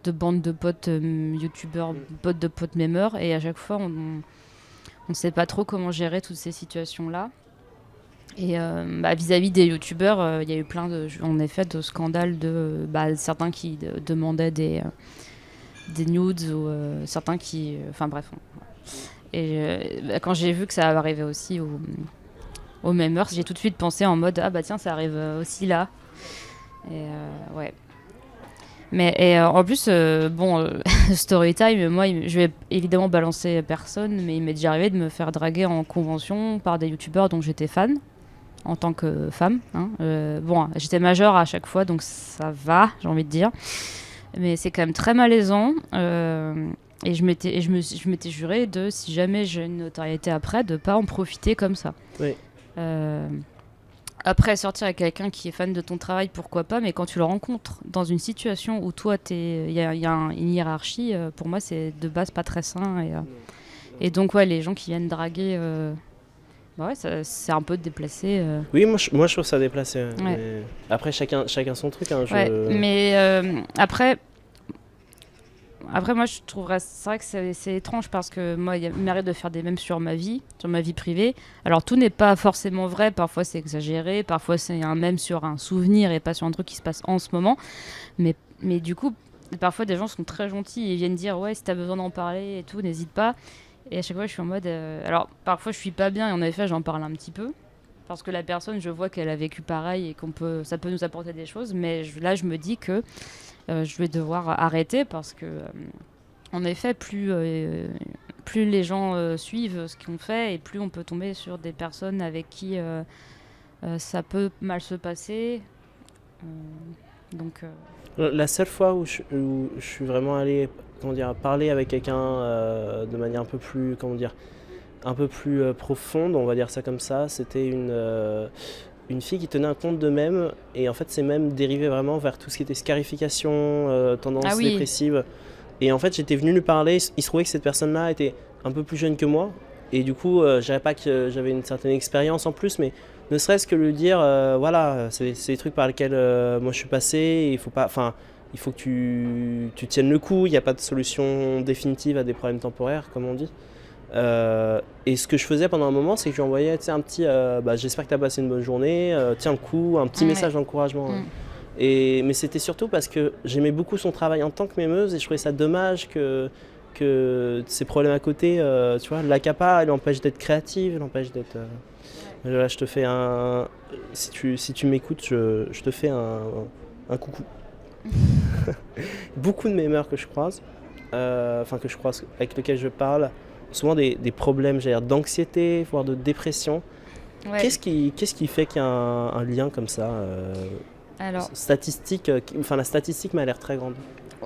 bande de potes youtubeurs, potes de potes memeurs, et à chaque fois on ne sait pas trop comment gérer toutes ces situations-là. Et vis-à-vis des youtubeurs, il y a eu plein de scandales de certains qui demandaient des nudes ou certains qui... Enfin bref. Et quand j'ai vu que ça arrivait aussi aux memeurs, j'ai tout de suite pensé en mode tiens, ça arrive aussi là. Et ouais. Mais en plus, Storytime, moi, je vais évidemment balancer personne, mais il m'est déjà arrivé de me faire draguer en convention par des youtubeurs dont j'étais fan. En tant que femme. J'étais majeure à chaque fois, donc ça va, j'ai envie de dire. Mais c'est quand même très malaisant. Et je m'étais juré de, si jamais j'ai une notoriété après, de ne pas en profiter comme ça. Oui. Après, sortir avec quelqu'un qui est fan de ton travail, pourquoi pas, mais quand tu le rencontres dans une situation où toi, il y a une hiérarchie, pour moi, c'est de base pas très sain. Et donc, les gens qui viennent draguer... c'est un peu déplacé. Oui, moi je trouve ça déplacé. Ouais. Mais après, chacun son truc. Hein, mais après, moi je trouverais. C'est vrai que c'est étrange parce que moi, il m'arrive de faire des mèmes sur ma vie privée. Alors tout n'est pas forcément vrai. Parfois c'est exagéré. Parfois c'est un mème sur un souvenir et pas sur un truc qui se passe en ce moment. Mais du coup, parfois des gens sont très gentils et viennent dire si t'as besoin d'en parler et tout, n'hésite pas. Et à chaque fois, je suis en mode... alors, parfois, je suis pas bien et en effet, j'en parle un petit peu. Parce que la personne, je vois qu'elle a vécu pareil et ça peut nous apporter des choses. Mais là, je me dis que je vais devoir arrêter parce que, en effet, plus les gens suivent ce qu'on fait et plus on peut tomber sur des personnes avec qui ça peut mal se passer. La seule fois où je suis vraiment allé parler avec quelqu'un de manière un peu plus, un peu plus profonde, on va dire ça comme ça. C'était une fille qui tenait un compte d'eux-mêmes, et en fait c'est même dérivé vraiment vers tout ce qui était scarification, tendance dépressive. Et en fait j'étais venu lui parler, il se trouvait que cette personne-là était un peu plus jeune que moi, et du coup je dirais pas que j'avais une certaine expérience en plus, mais ne serait-ce que lui dire voilà, c'est des trucs par lesquels moi je suis passé, et il faut que tu tiennes le coup, il n'y a pas de solution définitive à des problèmes temporaires comme on dit. Et ce que je faisais pendant un moment, c'est que je lui envoyais un petit j'espère que tu as passé une bonne journée, tiens le coup, un petit message d'encouragement. Mais c'était surtout parce que j'aimais beaucoup son travail en tant que mémeuse, et je trouvais ça dommage que ces problèmes à côté, tu vois, l'accapare, elle empêche d'être créative, elle empêche d'être... Là, je te fais un... Si tu m'écoutes, je te fais un coucou. Beaucoup de mémeurs que je croise, avec lesquels je parle, souvent des problèmes d'anxiété, voire de dépression. Ouais. Qu'est-ce qui fait qu'il y a un lien comme ça Alors, statistique, la statistique m'a l'air très grande.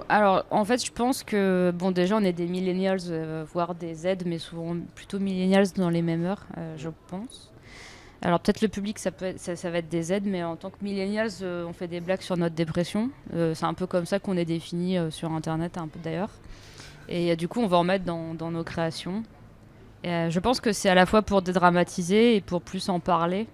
Alors, en fait, je pense que, bon, déjà, on est des millennials, voire des Z, mais souvent plutôt millennials dans les mémeurs, je pense. Alors, peut-être le public, ça va être des Z, mais en tant que millennials, on fait des blagues sur notre dépression. C'est un peu comme ça qu'on est défini sur Internet, un peu d'ailleurs. Et du coup, on va en mettre dans nos créations. Et, je pense que c'est à la fois pour dédramatiser et pour plus en parler.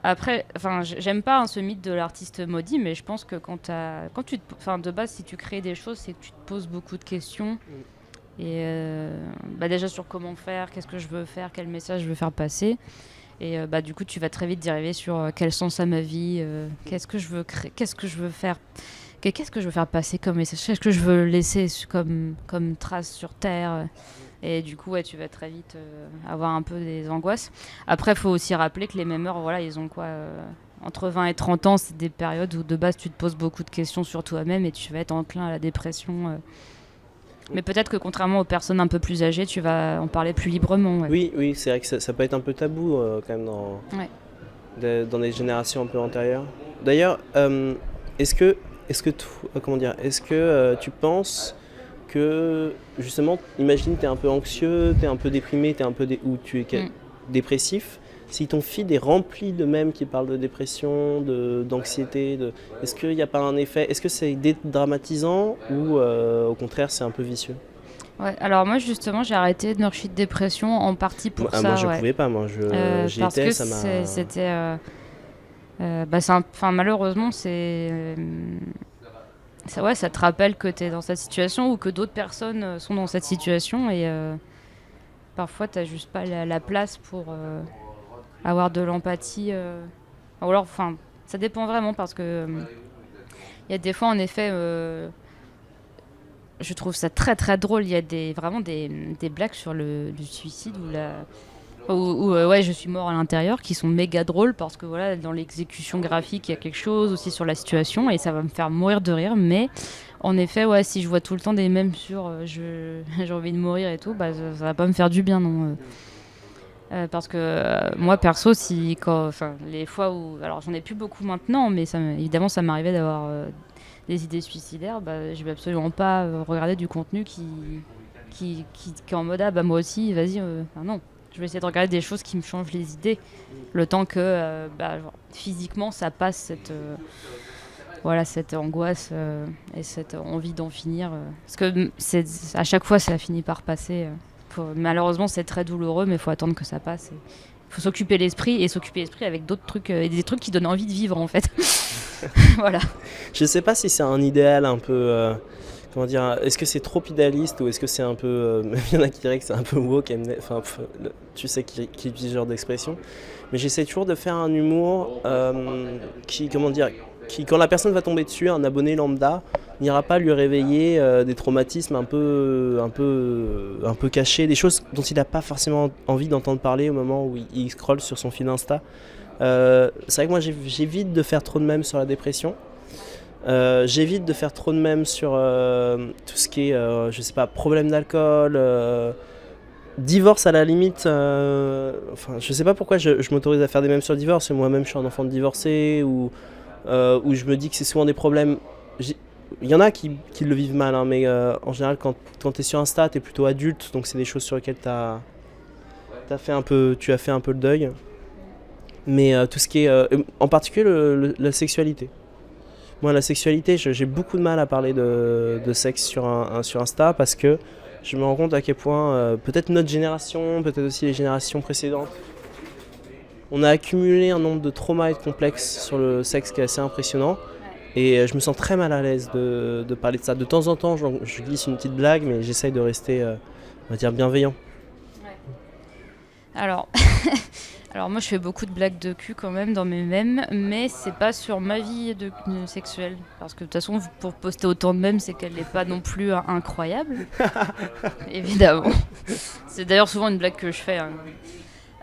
Après, j'aime pas ce mythe de l'artiste maudit, mais je pense que de base, si tu crées des choses, c'est que tu te poses beaucoup de questions. Et déjà sur comment faire, qu'est-ce que je veux faire, quel message je veux faire passer. Et du coup, tu vas très vite dériver sur quel sens a ma vie, qu'est-ce que je veux créer, qu'est-ce que je veux faire passer comme message, qu'est-ce que je veux laisser comme trace sur Terre. Et du coup, tu vas très vite avoir un peu des angoisses. Après, il faut aussi rappeler que les mémeurs, voilà, ils ont entre 20 et 30 ans, c'est des périodes où de base, tu te poses beaucoup de questions sur toi-même et tu vas être enclin à la dépression. Mais peut-être que contrairement aux personnes un peu plus âgées, tu vas en parler plus librement. Ouais. Oui, c'est vrai que ça peut être un peu tabou quand même dans les générations un peu antérieures. D'ailleurs, est-ce que tu penses que justement, imagine tu es un peu anxieux, tu es un peu déprimé, ou tu es dépressif, si ton feed est rempli de mèmes qui parlent de dépression, d'anxiété, est-ce qu'il n'y a pas un effet, est-ce que c'est dédramatisant ou au contraire c'est un peu vicieux? Ouais, alors moi justement j'ai arrêté de Nurshit Dépression en partie pour ça. Moi je pouvais pas, j'y parce étais, que ça m'a... c'était... malheureusement ça te rappelle que tu es dans cette situation ou que d'autres personnes sont dans cette situation et parfois tu n'as juste pas la place pour avoir de l'empathie. Ou alors, ça dépend vraiment parce que il y a des fois en effet, je trouve ça très très drôle. Il y a vraiment des blagues sur le suicide où je suis mort à l'intérieur qui sont méga drôles parce que voilà, dans l'exécution graphique il y a quelque chose aussi sur la situation et ça va me faire mourir de rire, mais en effet si je vois tout le temps des mèmes sur j'ai envie de mourir et tout, ça va pas me faire du bien, non. Parce que moi perso, les fois où, alors j'en ai plus beaucoup maintenant, mais évidemment ça m'arrivait d'avoir des idées suicidaires, je vais absolument pas regarder du contenu qui est en mode moi aussi vas-y, non. Je vais essayer de regarder des choses qui me changent les idées, le temps que physiquement ça passe cette angoisse et cette envie d'en finir. Parce que à chaque fois ça finit par passer. Malheureusement c'est très douloureux, mais il faut attendre que ça passe. Il faut s'occuper l'esprit avec d'autres trucs, et des trucs qui donnent envie de vivre en fait. Voilà. Je sais pas si c'est un idéal un peu... comment dire, est-ce que c'est trop idéaliste ou est-ce que c'est un peu... il y en a qui diraient que c'est un peu woke, tu sais qui utilise ce genre d'expression. Mais j'essaie toujours de faire un humour qui, quand la personne va tomber dessus, un abonné lambda, n'ira pas lui réveiller des traumatismes un peu cachés, des choses dont il n'a pas forcément envie d'entendre parler au moment où il scrolle sur son fil Insta. C'est vrai que moi j'évite de faire trop de mèmes sur la dépression. J'évite de faire trop de mèmes sur tout ce qui est, problème d'alcool, divorce à la limite. Je sais pas pourquoi je m'autorise à faire des mèmes sur le divorce. Moi-même, je suis un enfant de divorcé, où je me dis que c'est souvent des problèmes. il y en a qui le vivent mal, hein, mais en général, quand tu es sur Insta, tu es plutôt adulte, donc c'est des choses sur lesquelles tu as fait un peu le deuil. Mais tout ce qui est, en particulier la sexualité. Moi, la sexualité, j'ai beaucoup de mal à parler de sexe sur Insta parce que je me rends compte à quel point, peut-être notre génération, peut-être aussi les générations précédentes, on a accumulé un nombre de traumas et de complexes sur le sexe qui est assez impressionnant. Et je me sens très mal à l'aise de parler de ça. De temps en temps, je glisse une petite blague, mais j'essaye de rester, on va dire, bienveillant. Ouais. Alors, moi je fais beaucoup de blagues de cul quand même dans mes mèmes, mais c'est pas sur ma vie sexuelle. Parce que de toute façon, pour poster autant de mèmes, c'est qu'elle n'est pas non plus incroyable. Évidemment. C'est d'ailleurs souvent une blague que je fais. Hein.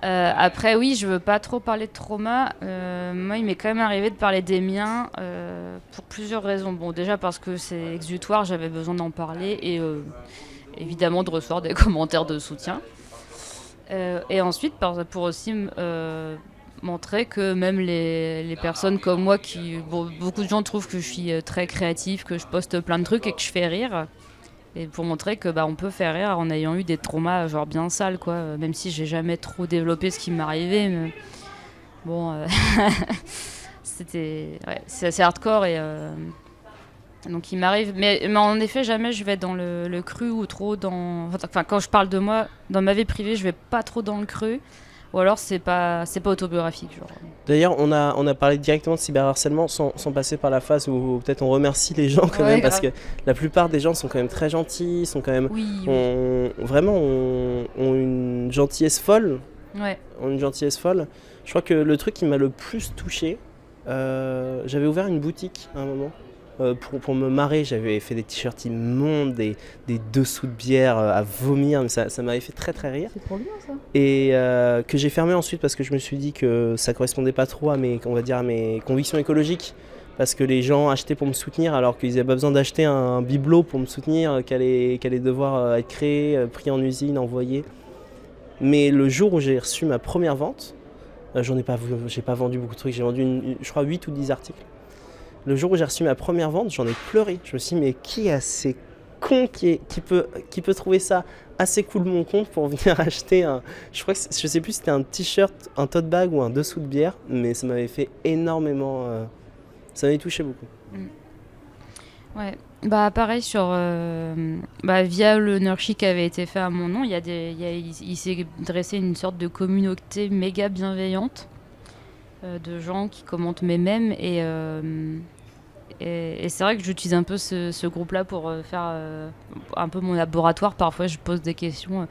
Après, oui, je veux pas trop parler de trauma. Moi, il m'est quand même arrivé de parler des miens pour plusieurs raisons. Bon, déjà parce que c'est exutoire, j'avais besoin d'en parler et évidemment de recevoir des commentaires de soutien. Et ensuite, pour aussi montrer que même les personnes comme moi, beaucoup de gens trouvent que je suis très créative, que je poste plein de trucs et que je fais rire. Et pour montrer que on peut faire rire en ayant eu des traumas genre bien sales, quoi. Même si j'ai jamais trop développé ce qui m'arrivait. Mais bon, c'est assez hardcore et donc il m'arrive. Mais en effet, jamais je vais dans le cru ou trop dans. Enfin, quand je parle de moi, dans ma vie privée, je vais pas trop dans le cru. Ou alors c'est pas autobiographique. Genre. D'ailleurs, on a parlé directement de cyberharcèlement sans passer par la phase où peut-être on remercie les gens quand même, parce que la plupart des gens sont quand même très gentils, sont quand même ont une gentillesse folle. Ouais. Ont une gentillesse folle. Je crois que le truc qui m'a le plus touché, j'avais ouvert une boutique à un moment. Pour me marrer, j'avais fait des t-shirts immondes, des dessous de bière à vomir, mais ça m'avait fait très très rire. C'est trop bien ça. Et que j'ai fermé ensuite parce que je me suis dit que ça correspondait pas trop à mes convictions écologiques, parce que les gens achetaient pour me soutenir alors qu'ils n'avaient pas besoin d'acheter un bibelot pour me soutenir, qu'elle allait devoir être créé, pris en usine, envoyé. Mais le jour où j'ai reçu ma première vente, j'ai pas vendu beaucoup de trucs, j'ai vendu je crois 8 ou 10 articles. Le jour où j'ai reçu ma première vente, j'en ai pleuré. Je me suis dit, mais qui est assez con qui peut trouver ça assez cool mon compte pour venir acheter je sais plus si c'était un t-shirt, un tote bag ou un dessous de bière, mais ça m'avait fait énormément, ça m'avait touché beaucoup. Ouais, pareil via le nurture qui avait été fait à mon nom, il s'est dressé une sorte de communauté méga bienveillante de gens qui commentent mes mèmes et c'est vrai que j'utilise un peu ce groupe-là pour faire un peu mon laboratoire. Parfois, je pose des questions.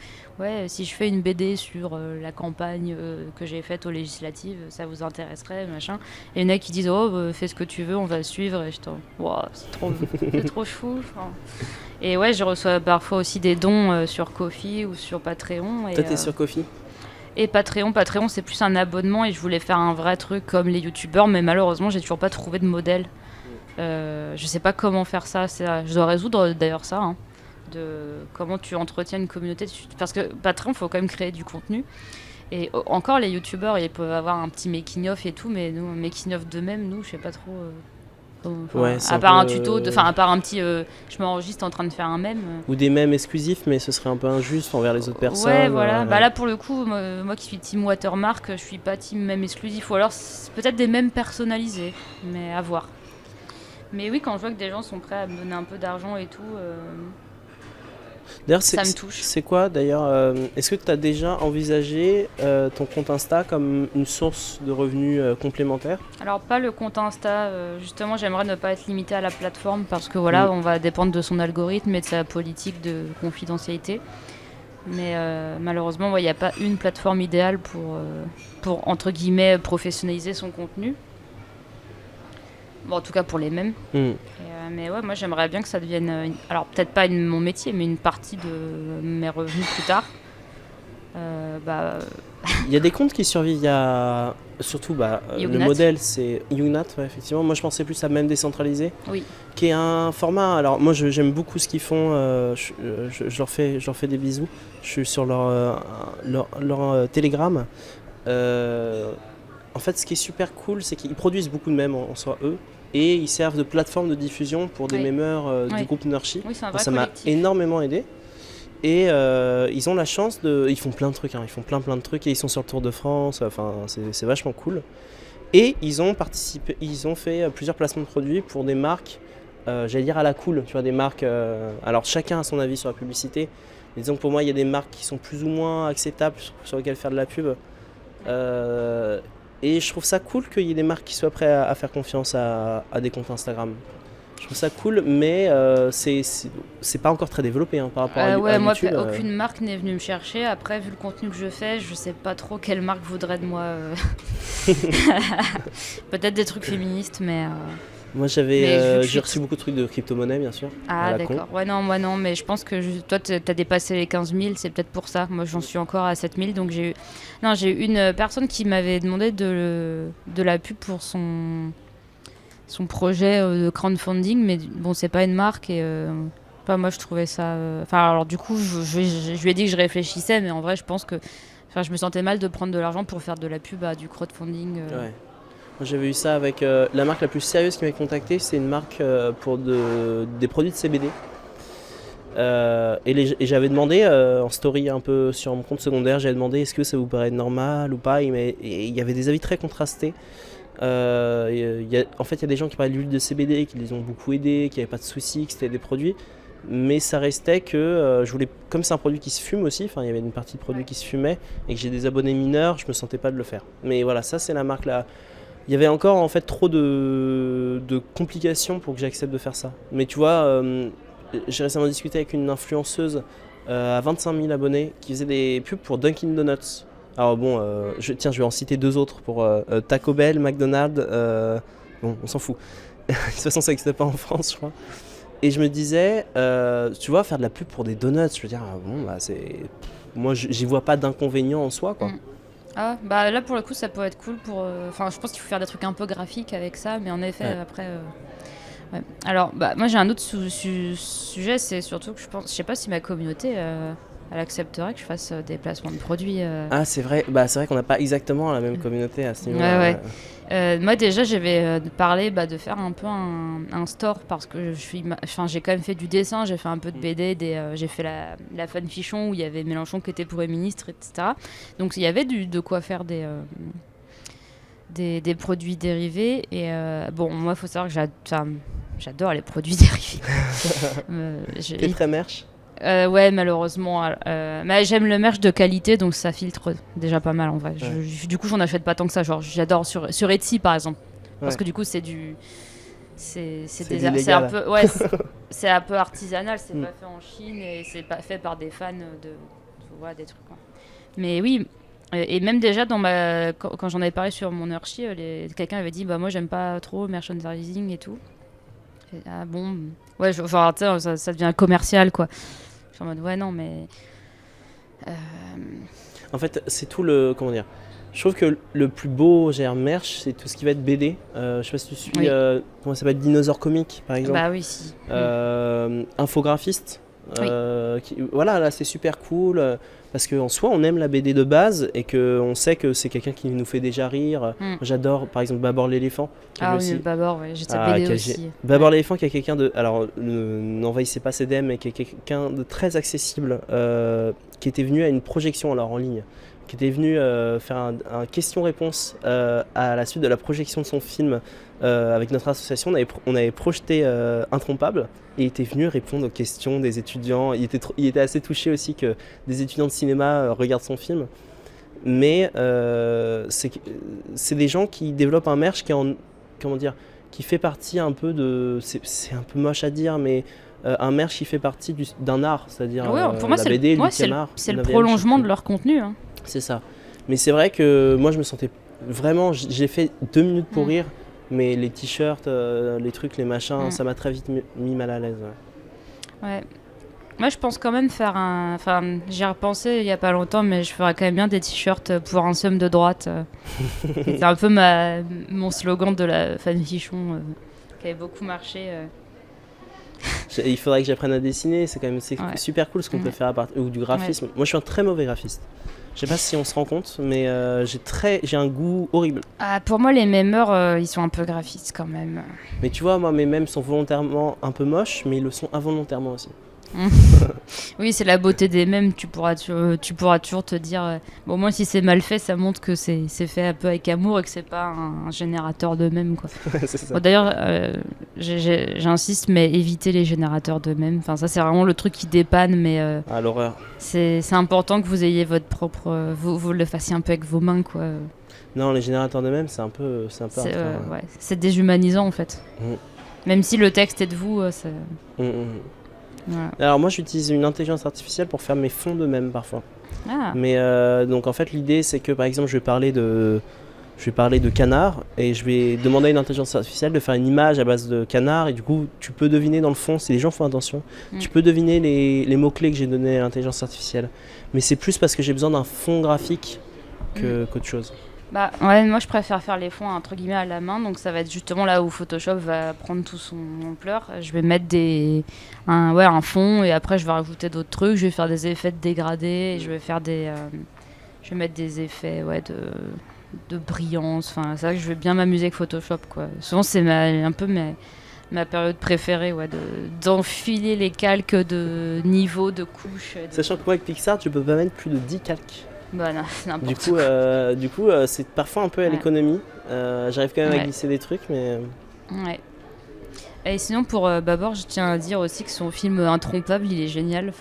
Si je fais une BD sur la campagne que j'ai faite aux législatives, ça vous intéresserait, machin. Et il y en a qui disent fais ce que tu veux, on va suivre. Et je c'est trop chou. Et je reçois parfois aussi des dons sur Ko-fi ou sur Patreon. Toi, t'es sur Ko-fi ? Et Patreon, c'est plus un abonnement et je voulais faire un vrai truc comme les youtubeurs, mais malheureusement, j'ai toujours pas trouvé de modèle. Je sais pas comment faire ça. Je dois résoudre d'ailleurs ça, de comment tu entretiens une communauté. Parce que Patreon, faut quand même créer du contenu. Et encore, les youtubeurs, ils peuvent avoir un petit making-of et tout, mais nous, making-of d'eux-mêmes, nous, je sais pas trop. À part un tuto, à part un petit je m'enregistre en train de faire un mème. Ou des mèmes exclusifs, mais ce serait un peu injuste envers les autres personnes. Ouais, voilà. Là, pour le coup, moi qui suis team Watermark, je suis pas team mème exclusif. Ou alors, peut-être des mèmes personnalisés, mais à voir. Mais oui, quand je vois que des gens sont prêts à me donner un peu d'argent et tout, d'ailleurs, ça me touche. C'est quoi d'ailleurs est-ce que tu as déjà envisagé ton compte Insta comme une source de revenus complémentaire ? Alors pas le compte Insta, justement j'aimerais ne pas être limitée à la plateforme parce que on va dépendre de son algorithme et de sa politique de confidentialité. Mais malheureusement, il n'y a pas une plateforme idéale pour entre guillemets professionnaliser son contenu. Bon, en tout cas pour les mêmes. Mais moi j'aimerais bien que ça devienne, alors peut-être pas mon métier, mais une partie de mes revenus plus tard. Il y a des comptes qui survivent, il y a surtout le modèle c'est Ugnat, effectivement. Moi je pensais plus à même décentralisé, qui est un format. Alors moi j'aime beaucoup ce qu'ils font, je leur fais des bisous. Je suis sur leur Telegram. En fait, ce qui est super cool, c'est qu'ils produisent beaucoup de mèmes en soi, eux. et ils servent de plateforme de diffusion pour des mémeurs du groupe Nurshi. Oui, c'est un vrai ça collectif. m'a énormément aidé. Et ils ont la chance ils font plein de trucs, ils font plein de trucs et ils sont sur le Tour de France, enfin c'est vachement cool. Et ils ont fait plusieurs placements de produits pour des marques, j'allais dire à la cool, tu vois, des marques, alors chacun a son avis sur la publicité, mais disons que pour moi il y a des marques qui sont plus ou moins acceptables sur lesquelles faire de la pub. Et je trouve ça cool qu'il y ait des marques qui soient prêtes à faire confiance à des comptes Instagram. Je trouve ça cool, mais c'est pas encore très développé par rapport à moi, YouTube. aucune marque n'est venue me chercher. Après, vu le contenu que je fais, je sais pas trop quelle marque voudrait de moi. Peut-être des trucs féministes, mais... Moi, j'ai reçu beaucoup de trucs de crypto-monnaie, bien sûr. Ah, d'accord. Ouais, non, moi non, mais je pense que toi, t'as dépassé les 15 000, c'est peut-être pour ça. Moi, j'en suis encore à 7 000, donc j'ai eu une personne qui m'avait demandé de la pub pour son projet de crowdfunding, mais bon, c'est pas une marque et moi je trouvais ça. Alors du coup, je lui ai dit que je réfléchissais, mais en vrai, je pense que je me sentais mal de prendre de l'argent pour faire de la pub à du crowdfunding. Ouais. Moi, j'avais eu ça avec la marque la plus sérieuse qui m'a contacté, c'est une marque pour des produits de CBD. Et j'avais demandé en story un peu sur mon compte secondaire, j'avais demandé est-ce que ça vous paraît normal ou pas, et il y avait des avis très contrastés. En fait, il y a des gens qui parlaient de l'huile de CBD, qui les ont beaucoup aidés, qui n'avaient pas de soucis, que c'était des produits. Mais ça restait que je voulais, comme c'est un produit qui se fume aussi, il y avait une partie de produit qui se fumait, et que j'ai des abonnés mineurs, je me sentais pas de le faire. Mais voilà, ça c'est la marque là. Il y avait encore en fait trop de complications pour que j'accepte de faire ça. Mais tu vois, j'ai récemment discuté avec une influenceuse à 25 000 abonnés qui faisait des pubs pour Dunkin' Donuts. Alors bon, je vais en citer deux autres pour Taco Bell, McDonald's, bon, on s'en fout. De toute façon, ça n'existe pas en France, je crois. Et je me disais, tu vois, faire de la pub pour des donuts, je veux dire, moi, j'y vois pas d'inconvénient en soi, quoi. Ah, bah là, pour le coup, ça peut être cool pour... je pense qu'il faut faire des trucs un peu graphiques avec ça, mais en effet, après... Ouais. Alors, moi, j'ai un autre sujet, c'est surtout que je sais pas si ma communauté... elle accepterait que je fasse des placements de produits. Ah, c'est vrai. C'est vrai qu'on n'a pas exactement la même communauté à ce niveau-là. Ouais. Moi, déjà, j'avais parlé de faire un peu un store parce que j'ai quand même fait du dessin, j'ai fait un peu de BD, j'ai fait la fanfiction où il y avait Mélenchon qui était pour les ministres, etc. Donc, il y avait de quoi faire des produits dérivés. Et moi, il faut savoir que j'adore les produits dérivés. T'es très merch. Ouais, malheureusement. Mais j'aime le merch de qualité, donc ça filtre déjà pas mal en vrai. Ouais. Du coup, j'en achète pas tant que ça. Genre, j'adore sur Etsy par exemple, parce que du coup, c'est un peu, c'est un peu artisanal. C'est pas fait en Chine et c'est pas fait par des fans des trucs. Quoi. Mais oui. Et même déjà quand j'en avais parlé sur mon Nurshi, quelqu'un avait dit moi j'aime pas trop merchandising et tout. Et, ah bon, ouais, ça devient commercial quoi. Je suis en mode ouais non mais. En fait c'est tout le comment dire. Je trouve que le plus beau merch c'est tout ce qui va être BD. Je sais pas si tu suis comment ça s'appelle, Dinosaure Comics par exemple. Bah oui si. Infographiste. Oui. Voilà, là c'est super cool parce qu'en soi on aime la BD de base et qu'on sait que c'est quelqu'un qui nous fait déjà rire. J'adore par exemple Babor l'éléphant. Ah oui, Babor, j'ai sa BD aussi. Babor l'éléphant qui est quelqu'un de. Alors n'envahissez pas ses DM, mais qui est quelqu'un de très accessible, qui était venu à une projection en ligne, qui était venu faire un question-réponse à la suite de la projection de son film avec notre association. On avait projeté Intrompable. Et il était venu répondre aux questions des étudiants. Il était assez touché aussi que des étudiants de cinéma regardent son film. Mais c'est des gens qui développent un merch qui fait partie un peu de... C'est un peu moche à dire, mais un merch qui fait partie d'un art. C'est-à-dire pour moi, la BD, le 8e art. C'est le prolongement de leur contenu. Hein. C'est ça. Mais c'est vrai que moi, je me sentais vraiment... J'ai fait 2 minutes pour rire. Mais les t-shirts, les trucs, les machins, ça m'a très vite mis mal à l'aise. Ouais. Moi, je pense quand même faire un... Enfin, j'y ai repensé il y a pas longtemps, mais je ferais quand même bien des t-shirts pour un seum de droite. C'est un peu mon slogan de la fanfiction qui avait beaucoup marché. Il faudrait que j'apprenne à dessiner, c'est super cool ce qu'on peut faire à partir ou du graphisme. Moi je suis un très mauvais graphiste. Je sais pas si on se rend compte, mais j'ai un goût horrible. Pour moi, les memeurs, ils sont un peu graphistes quand même. Mais tu vois, moi mes mèmes sont volontairement un peu moches, mais ils le sont involontairement aussi. Oui, c'est la beauté des mèmes. Tu pourras toujours te dire, bon, moi si c'est mal fait, ça montre que c'est fait un peu avec amour et que c'est pas un générateur de mèmes, quoi. C'est ça. Bon, d'ailleurs, j'insiste, mais évitez les générateurs de mèmes. Enfin, ça c'est vraiment le truc qui dépanne, mais l'horreur. C'est important que vous ayez votre propre, vous le fassiez un peu avec vos mains, quoi. Non, les générateurs de mèmes, c'est c'est déshumanisant en fait. Même si le texte est de vous, ça. Voilà. Alors moi j'utilise une intelligence artificielle pour faire mes fonds de mèmes parfois. Mais donc en fait l'idée c'est que par exemple je vais parler de canard et je vais demander à une intelligence artificielle de faire une image à base de canard et du coup tu peux deviner dans le fond, si les gens font attention, tu peux deviner les mots-clés que j'ai donnés à l'intelligence artificielle. Mais c'est plus parce que j'ai besoin d'un fond graphique qu'autre chose. Moi je préfère faire les fonds entre guillemets à la main, donc ça va être justement là où Photoshop va prendre tout son ampleur. Je vais mettre un fond et après je vais rajouter d'autres trucs, je vais faire des effets de dégradé, et je vais mettre des effets de brillance, enfin c'est vrai que je vais bien m'amuser avec Photoshop, quoi. Souvent c'est un peu ma période préférée, d'enfiler les calques de niveau, de couches. Sachant que moi avec Pixar tu peux pas mettre plus de 10 calques. Non, c'est n'importe quoi. Du coup, c'est parfois un peu à l'économie. J'arrive quand même à glisser des trucs, mais... Ouais. Et sinon, pour Babor, je tiens à dire aussi que son film Intrompable, il est génial.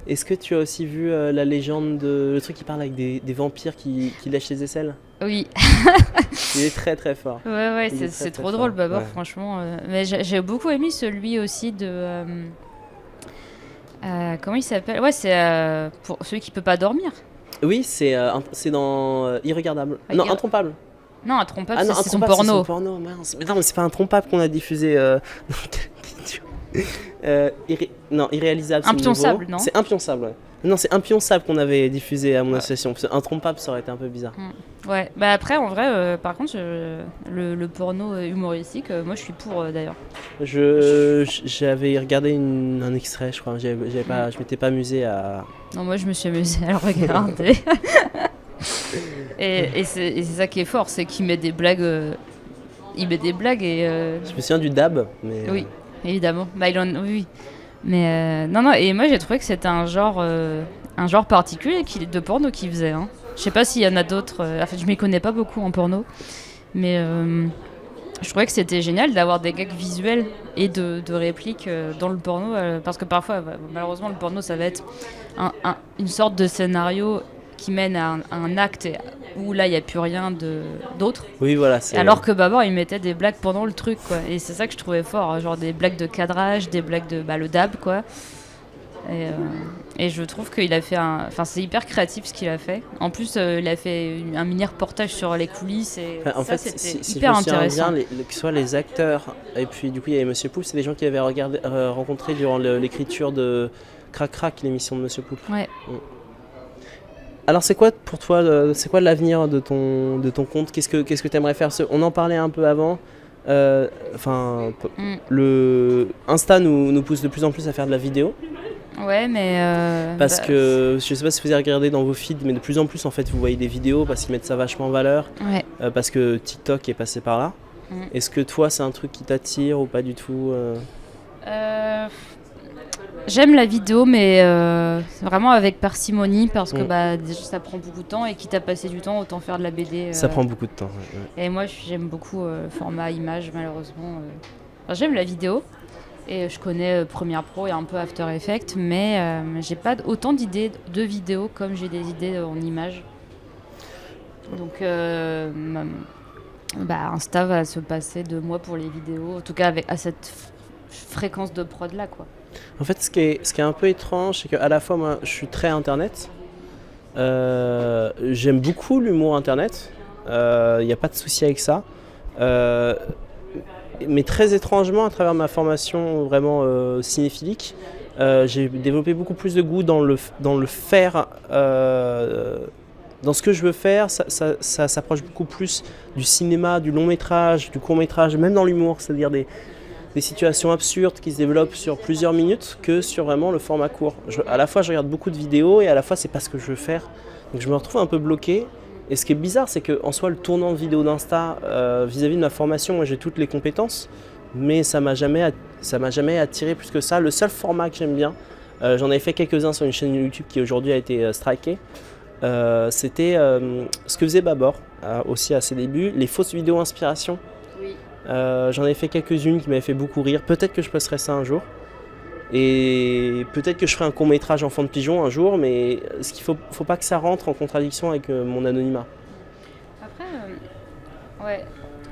Est-ce que tu as aussi vu la légende le truc qui parle avec des vampires qui lèchent les aisselles ? Oui. Il est très très fort. Ouais, c'est trop drôle, Babor, franchement. Mais j'ai beaucoup aimé celui aussi de... comment il s'appelle ? Ouais, c'est pour celui qui peut pas dormir. Oui, c'est dans Irregardable. Non, Intrompable. Non, Intrompable, c'est son porno. C'est son porno, mince. Mais non, mais c'est pas Intrompable qu'on a diffusé. Irréalisable. Impionçable, non ? C'est Impionçable, ouais. Non, c'est Impionçable qu'on avait diffusé à mon association. Intrompable, ça aurait été un peu bizarre. Ouais, après, en vrai, par contre, le porno humoristique, moi je suis pour d'ailleurs. J'avais regardé un extrait, je crois. Je m'étais pas amusé à. Non, moi je me suis amusée à le regarder. et c'est ça qui est fort, c'est qu'il met des blagues. Il met des blagues et. Je me souviens du dab, mais. Oui, évidemment. Oui. Mais non, et moi j'ai trouvé que c'était un genre particulier de porno qu'il faisait. Hein. Je sais pas s'il y en a d'autres. En fait, je m'y connais pas beaucoup en porno, mais je trouvais que c'était génial d'avoir des gags visuels et de répliques dans le porno, parce que parfois, malheureusement, le porno ça va être une sorte de scénario qui mène à un acte où là il n'y a plus rien d'autre. Oui, voilà. Alors que Babor il mettait des blagues pendant le truc, quoi. Et c'est ça que je trouvais fort, genre des blagues de cadrage, des blagues de le dab, quoi. Et je trouve qu'il a fait c'est hyper créatif ce qu'il a fait. En plus, il a fait un mini reportage sur les coulisses et en fait, c'était si hyper je me souviens intéressant. bien, que ce soit les acteurs et puis du coup il y avait Monsieur Poulpe, c'est des gens qui avaient rencontré durant l'écriture de Crac Crac, l'émission de Monsieur Poulpe. Ouais. Alors c'est quoi pour toi, c'est quoi l'avenir de ton compte ? Qu'est-ce que tu aimerais faire ? On en parlait un peu avant. Le Insta nous pousse de plus en plus à faire de la vidéo. Ouais, mais parce que je sais pas si vous avez regardé dans vos feeds, mais de plus en plus en fait vous voyez des vidéos parce qu'ils mettent ça vachement en valeur. Ouais. Parce que TikTok est passé par là. Est-ce que toi c'est un truc qui t'attire ou pas du tout ? J'aime la vidéo, mais vraiment avec parcimonie, parce que déjà, ça prend beaucoup de temps, et quitte à passer du temps, autant faire de la BD. Ça prend beaucoup de temps. Ouais. Et moi, j'aime beaucoup le format image, malheureusement. J'aime la vidéo, et je connais Premiere Pro et un peu After Effects, mais j'ai pas autant d'idées de vidéos comme j'ai des idées en images. Donc, Insta va se passer de moi pour les vidéos, en tout cas à cette fréquence de prod là, quoi. En fait, ce qui est un peu étrange, c'est qu'à la fois, moi, je suis très internet. J'aime beaucoup l'humour internet. Il n'y a pas de souci avec ça. Mais très étrangement, à travers ma formation vraiment cinéphilique, j'ai développé beaucoup plus de goût dans le faire. Dans ce que je veux faire, ça s'approche beaucoup plus du cinéma, du long métrage, du court métrage, même dans l'humour. C'est-à-dire des situations absurdes qui se développent sur plusieurs minutes que sur vraiment le format court. À la fois je regarde beaucoup de vidéos et à la fois c'est pas ce que je veux faire. Donc je me retrouve un peu bloqué. Et ce qui est bizarre, c'est qu'en soi le tournant de vidéo d'Insta, vis-à-vis de ma formation, moi j'ai toutes les compétences, mais ça m'a jamais attiré plus que ça. Le seul format que j'aime bien, j'en avais fait quelques-uns sur une chaîne YouTube qui aujourd'hui a été strikée, c'était ce que faisait Babor, aussi à ses débuts, les fausses vidéos inspiration. Oui. J'en ai fait quelques-unes qui m'avaient fait beaucoup rire. Peut-être que je posterai ça un jour. Et peut-être que je ferai un court-métrage enfant de pigeon un jour, mais ce qu'il faut pas que ça rentre en contradiction avec mon anonymat.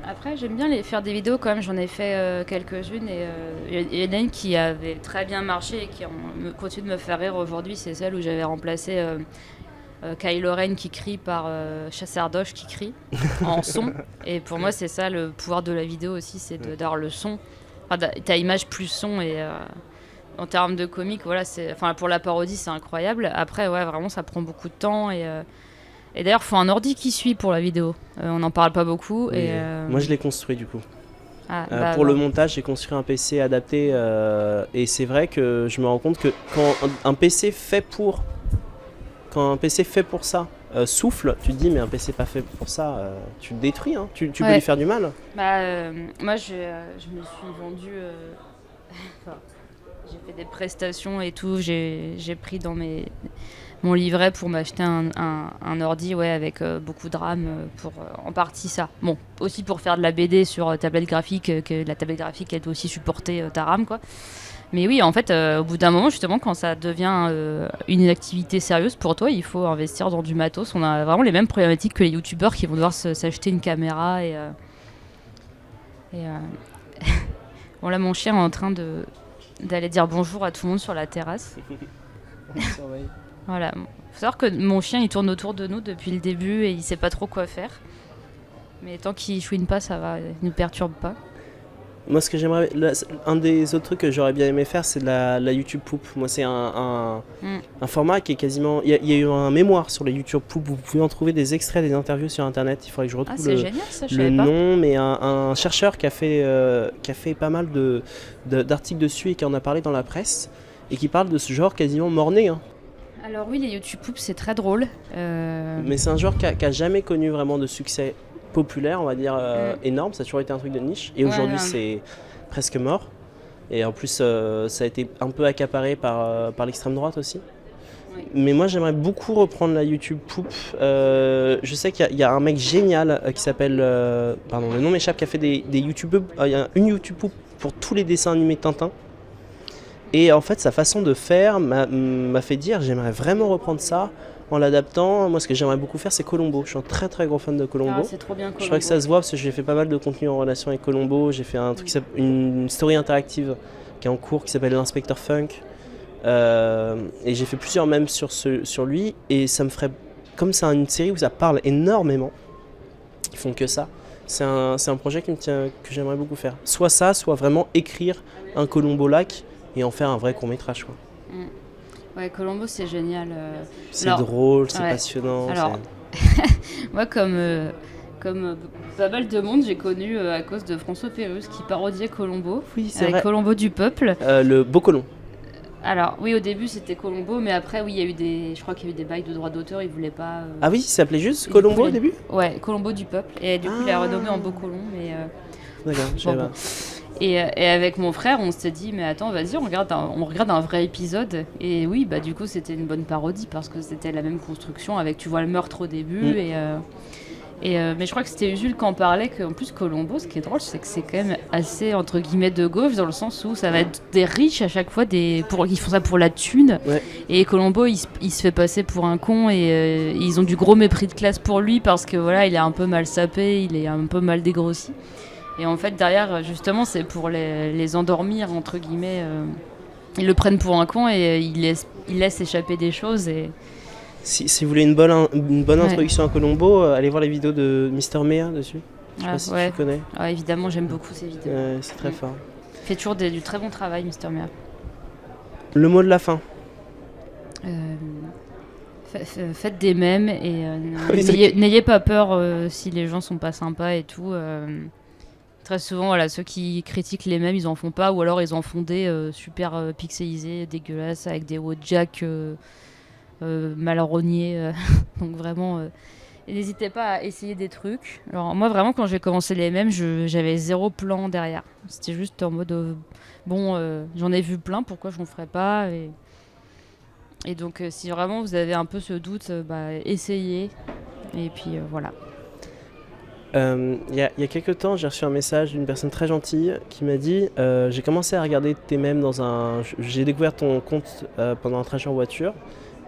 Après, j'aime bien faire des vidéos quand même. J'en ai fait quelques-unes et il y en a une qui avait très bien marché et qui continue de me faire rire aujourd'hui. C'est celle où j'avais remplacé Kylo Ren qui crie par Chasseur d'Oche qui crie en son. Et pour moi, c'est ça le pouvoir de la vidéo aussi, c'est d'avoir le son. Enfin, ta image plus son et en termes de comique, voilà, pour la parodie, c'est incroyable. Après, ouais, vraiment, ça prend beaucoup de temps et d'ailleurs, il faut un ordi qui suit pour la vidéo. On n'en parle pas beaucoup. Oui. Moi, je l'ai construit du coup. Pour le montage, j'ai construit un PC adapté et c'est vrai que je me rends compte que quand un PC fait pour ça souffle, tu te dis mais un PC pas fait pour ça, tu le détruis, hein. Tu peux lui faire du mal. Moi, je me suis vendue... j'ai fait des prestations et tout, j'ai pris dans mon livret pour m'acheter un ordi avec beaucoup de RAM pour en partie ça. Bon, aussi pour faire de la BD sur tablette graphique, que la tablette graphique elle doit aussi supporter ta RAM quoi. Mais oui, en fait, au bout d'un moment, justement, quand ça devient une activité sérieuse pour toi, il faut investir dans du matos. On a vraiment les mêmes problématiques que les youtubeurs qui vont devoir s'acheter une caméra bon là, mon chien est en train d'aller dire bonjour à tout le monde sur la terrasse. On surveille. Voilà. Faut savoir que mon chien il tourne autour de nous depuis le début et il sait pas trop quoi faire. Mais tant qu'il chouine pas, ça va, il nous perturbe pas. Moi, ce que j'aimerais, un des autres trucs que j'aurais bien aimé faire, c'est de la YouTube Poop. Moi, c'est un format qui est quasiment. Il y a eu un mémoire sur les YouTube Poop. Vous pouvez en trouver des extraits, des interviews sur Internet. Il faudrait que je retrouve génial, ça, le nom, mais un chercheur qui a fait pas mal d'articles dessus et qui en a parlé dans la presse et qui parle de ce genre quasiment mort-né. Hein. Alors oui, les YouTube Poop, c'est très drôle. Mais c'est un genre qui a jamais connu vraiment de succès populaire, on va dire, énorme. Ça a toujours été un truc de niche. Et aujourd'hui, c'est presque mort. Et en plus, ça a été un peu accaparé par l'extrême droite aussi. Oui. Mais moi, j'aimerais beaucoup reprendre la YouTube Poop. Je sais qu'il y a un mec génial qui s'appelle... pardon, le nom m'échappe, qui a fait des YouTube... il y a une YouTube Poop pour tous les dessins animés de Tintin. Et en fait, sa façon de faire m'a fait dire j'aimerais vraiment reprendre ça en l'adaptant. Moi, ce que j'aimerais beaucoup faire, c'est Colombo. Je suis un très très gros fan de Colombo. C'est trop bien Colombo. Je crois que ça se voit parce que j'ai fait pas mal de contenu en relation avec Colombo. J'ai fait un truc une story interactive qui est en cours qui s'appelle l'Inspecteur Funk. Et j'ai fait plusieurs mèmes sur lui. Et ça me ferait, comme c'est une série où ça parle énormément, ils font que ça. C'est un projet que j'aimerais beaucoup faire. Soit ça, soit vraiment écrire un Colombo-like et en faire un vrai court-métrage. Quoi. Ouais, Colombo, c'est génial. C'est drôle, c'est passionnant. Alors, moi, comme pas mal de monde, j'ai connu à cause de François Pérusse qui parodiait Colombo. Oui, c'est avec vrai. Colombo du peuple. Le Beau Colomb. Alors, oui, au début, c'était Colombo, mais après, oui, je crois qu'il y a eu des bails de droits d'auteur, ils voulaient pas... Ah oui, ça s'appelait juste Colombo au début ? Ouais, Colombo du peuple. Et du coup, il a renommé en Beau Colomb, mais... D'accord, je savais pas. Et avec mon frère, on s'est dit, mais attends, vas-y, on regarde un vrai épisode. Et oui, bah du coup, c'était une bonne parodie parce que c'était la même construction avec, tu vois, le meurtre au début. Mais je crois que c'était Usul qui en parlait, qu'en plus, Colombo, ce qui est drôle, c'est que c'est quand même assez, entre guillemets, de gauche, dans le sens où ça va être des riches à chaque fois, ils font ça pour la thune. Ouais. Et Colombo, il se fait passer pour un con et ils ont du gros mépris de classe pour lui parce que voilà, il est un peu mal sapé, il est un peu mal dégrossi. Et en fait, derrière, justement, c'est pour les endormir, entre guillemets. Ils le prennent pour un con et ils laissent échapper des choses. Et... Si vous voulez une bonne introduction à Colombo, allez voir les vidéos de Mister Mea dessus. Je sais pas si tu connais. Ah, évidemment, j'aime beaucoup ces vidéos. C'est très fort. Il fait toujours du très bon travail, Mister Mea. Le mot de la fin. Faites des mèmes et n'ayez pas peur si les gens sont pas sympas et tout. Très souvent, voilà, ceux qui critiquent les mèmes, ils en font pas, ou alors ils en font des super pixelisés, dégueulasses, avec des Wojak mal rognés. Donc vraiment, n'hésitez pas à essayer des trucs. Alors moi, vraiment, quand j'ai commencé les mèmes, j'avais 0 plan derrière. C'était juste en mode, j'en ai vu plein, pourquoi je n'en ferais pas et donc, si vraiment vous avez un peu ce doute, essayez. Et puis voilà. Il y a quelques temps, j'ai reçu un message d'une personne très gentille qui m'a dit j'ai commencé à regarder tes mèmes j'ai découvert ton compte pendant un trajet en voiture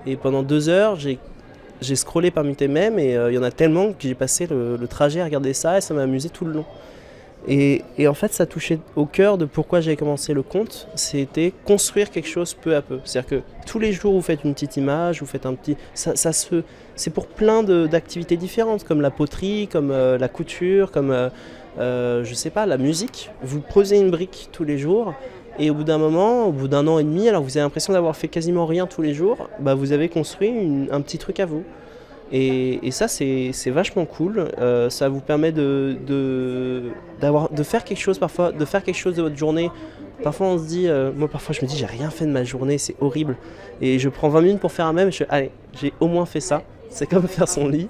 et pendant 2 heures j'ai scrollé parmi tes mèmes et il y en a tellement que j'ai passé le trajet à regarder ça et ça m'a amusé tout le long. Et en fait, ça touchait au cœur de pourquoi j'avais commencé le compte. C'était construire quelque chose peu à peu. C'est-à-dire que tous les jours, vous faites une petite image, vous faites un petit... c'est pour plein d'activités différentes, comme la poterie, comme la couture, comme, je sais pas, la musique. Vous posez une brique tous les jours. Et au bout d'un moment, au bout d'un an et demi, alors vous avez l'impression d'avoir fait quasiment rien tous les jours, vous avez construit un petit truc à vous. Et ça, c'est vachement cool. Ça vous permet de faire quelque chose parfois, de faire quelque chose de votre journée. Parfois, on se dit, moi, parfois, je me dis, j'ai rien fait de ma journée, c'est horrible. Et je prends 20 minutes pour faire un mème. Allez, j'ai au moins fait ça. C'est comme faire son lit.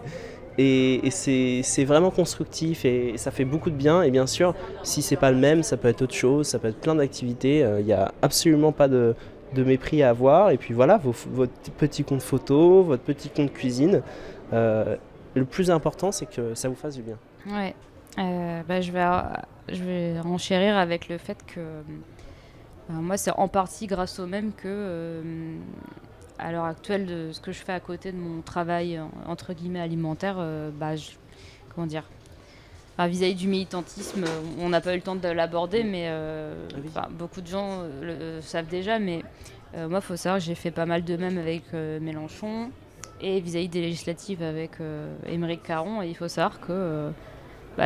Et c'est vraiment constructif et ça fait beaucoup de bien. Et bien sûr, si c'est pas le même, ça peut être autre chose, ça peut être plein d'activités. Il n'y a absolument pas de mépris à avoir. Et puis voilà, votre petit compte photo, votre petit compte cuisine. Le plus important, c'est que ça vous fasse du bien. Ouais. Je vais renchérir avec le fait que moi, c'est en partie grâce au même que, à l'heure actuelle, de ce que je fais à côté de mon travail entre guillemets alimentaire, comment dire, vis-à-vis du militantisme, on n'a pas eu le temps de l'aborder, mais beaucoup de gens le savent déjà. Mais moi, il faut savoir que j'ai fait pas mal de mèmes avec Mélenchon et vis-à-vis des législatives avec Aymeric Caron. Et il faut savoir que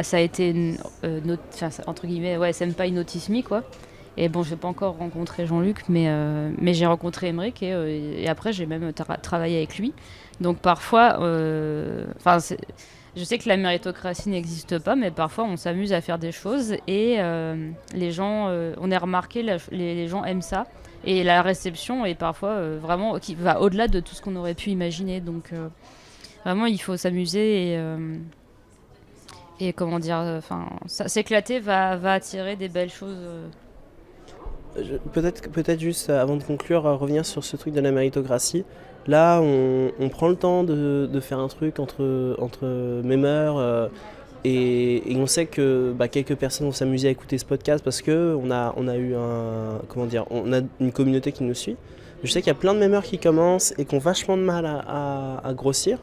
ça a été entre guillemets, ouais, c'est même pas une notice quoi. Et bon, j'ai pas encore rencontré Jean-Luc, mais j'ai rencontré Aymeric et après j'ai même travaillé avec lui. Donc parfois, je sais que la méritocratie n'existe pas, mais parfois on s'amuse à faire des choses et les gens, on a remarqué, les gens aiment ça. Et la réception est parfois vraiment qui va au-delà de tout ce qu'on aurait pu imaginer. Donc vraiment, il faut s'amuser et comment dire, s'éclater va attirer des belles choses. Peut-être juste avant de conclure, revenir sur ce truc de la méritocratie. Là, on prend le temps de faire un truc entre mémeurs et on sait que quelques personnes vont s'amuser à écouter ce podcast parce que on a eu on a une communauté qui nous suit. Je sais qu'il y a plein de mémeurs qui commencent et qui ont vachement de mal à grossir.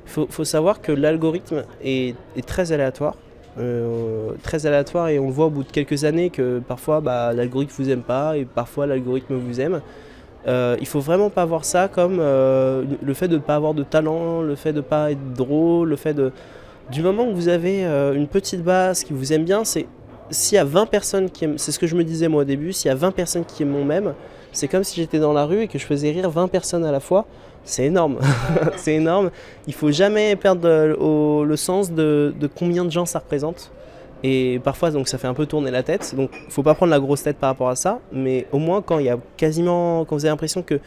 Faut savoir que l'algorithme est très aléatoire. Et on le voit au bout de quelques années que parfois l'algorithme vous aime pas et parfois l'algorithme vous aime. Il faut vraiment pas voir ça comme le fait de ne pas avoir de talent, le fait de ne pas être drôle, le fait du moment que vous avez une petite base qui vous aime bien, s'il y a 20 personnes qui aiment, c'est ce que je me disais moi au début, s'il y a 20 personnes qui aiment mon mème, c'est comme si j'étais dans la rue et que je faisais rire 20 personnes à la fois. C'est énorme, c'est énorme. Il faut jamais perdre le sens de combien de gens ça représente. Et parfois, donc, ça fait un peu tourner la tête. Donc, faut pas prendre la grosse tête par rapport à ça. Mais au moins, quand vous avez l'impression que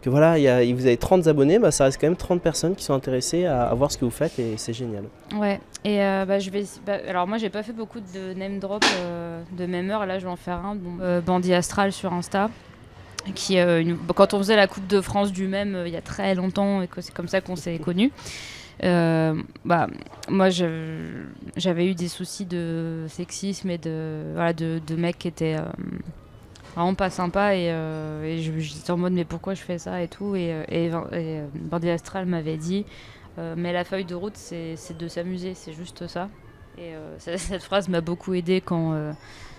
voilà, vous avez 30 abonnés, ça reste quand même 30 personnes qui sont intéressées à voir ce que vous faites et c'est génial. Ouais. Et alors moi, j'ai pas fait beaucoup de name drop de memeurs. Et là, je vais en faire un. Bandit Astral sur Insta. Quand on faisait la Coupe de France du mème il y a très longtemps et que c'est comme ça qu'on s'est connus. Moi j'avais eu des soucis de sexisme et de mecs qui étaient vraiment pas sympas et j'étais en mode mais pourquoi je fais ça et tout et Bandit Astral m'avait dit mais la feuille de route c'est de s'amuser, c'est juste ça. Et cette phrase m'a beaucoup aidée quand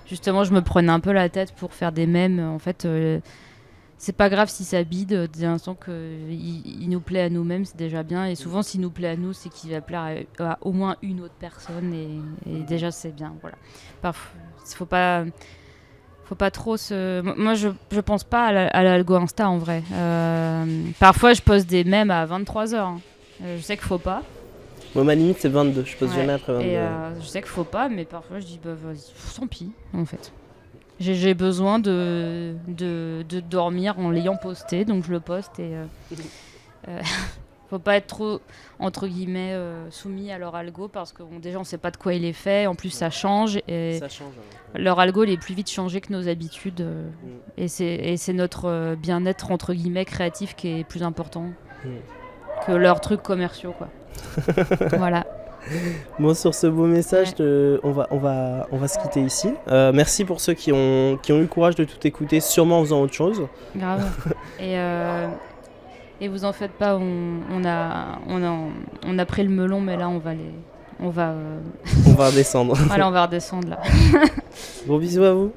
justement je me prenais un peu la tête pour faire des mèmes. En fait c'est pas grave si ça bide, dès l'instant qu'il nous plaît à nous-mêmes, c'est déjà bien. Et souvent, s'il nous plaît à nous, c'est qu'il va plaire à au moins une autre personne. Et déjà, c'est bien. Voilà. Parfois, faut pas trop se... Moi, je pense pas à l'algo Insta, en vrai. Parfois, je poste des mèmes à 23h. Je sais qu'il faut pas. Moi, ma limite, c'est 22. Je pose jamais après 22. Et je sais qu'il faut pas, mais parfois je dis bah vas-y, tant pis en fait. J'ai besoin de dormir en l'ayant posté, donc je le poste et faut pas être trop entre guillemets soumis à leur algo parce que déjà on sait pas de quoi il est fait, en plus ça change et Ça change. leur algo il est plus vite changé que nos habitudes et c'est notre bien-être entre guillemets créatif qui est plus important que leurs trucs commerciaux quoi. Voilà. Bon, sur ce beau message, on va se quitter ici. Merci pour ceux qui ont eu le courage de tout écouter, sûrement en faisant autre chose. Grave. Et vous en faites pas, on a pris le melon, mais là on va redescendre. Voilà, on va redescendre là. Bon bisous à vous.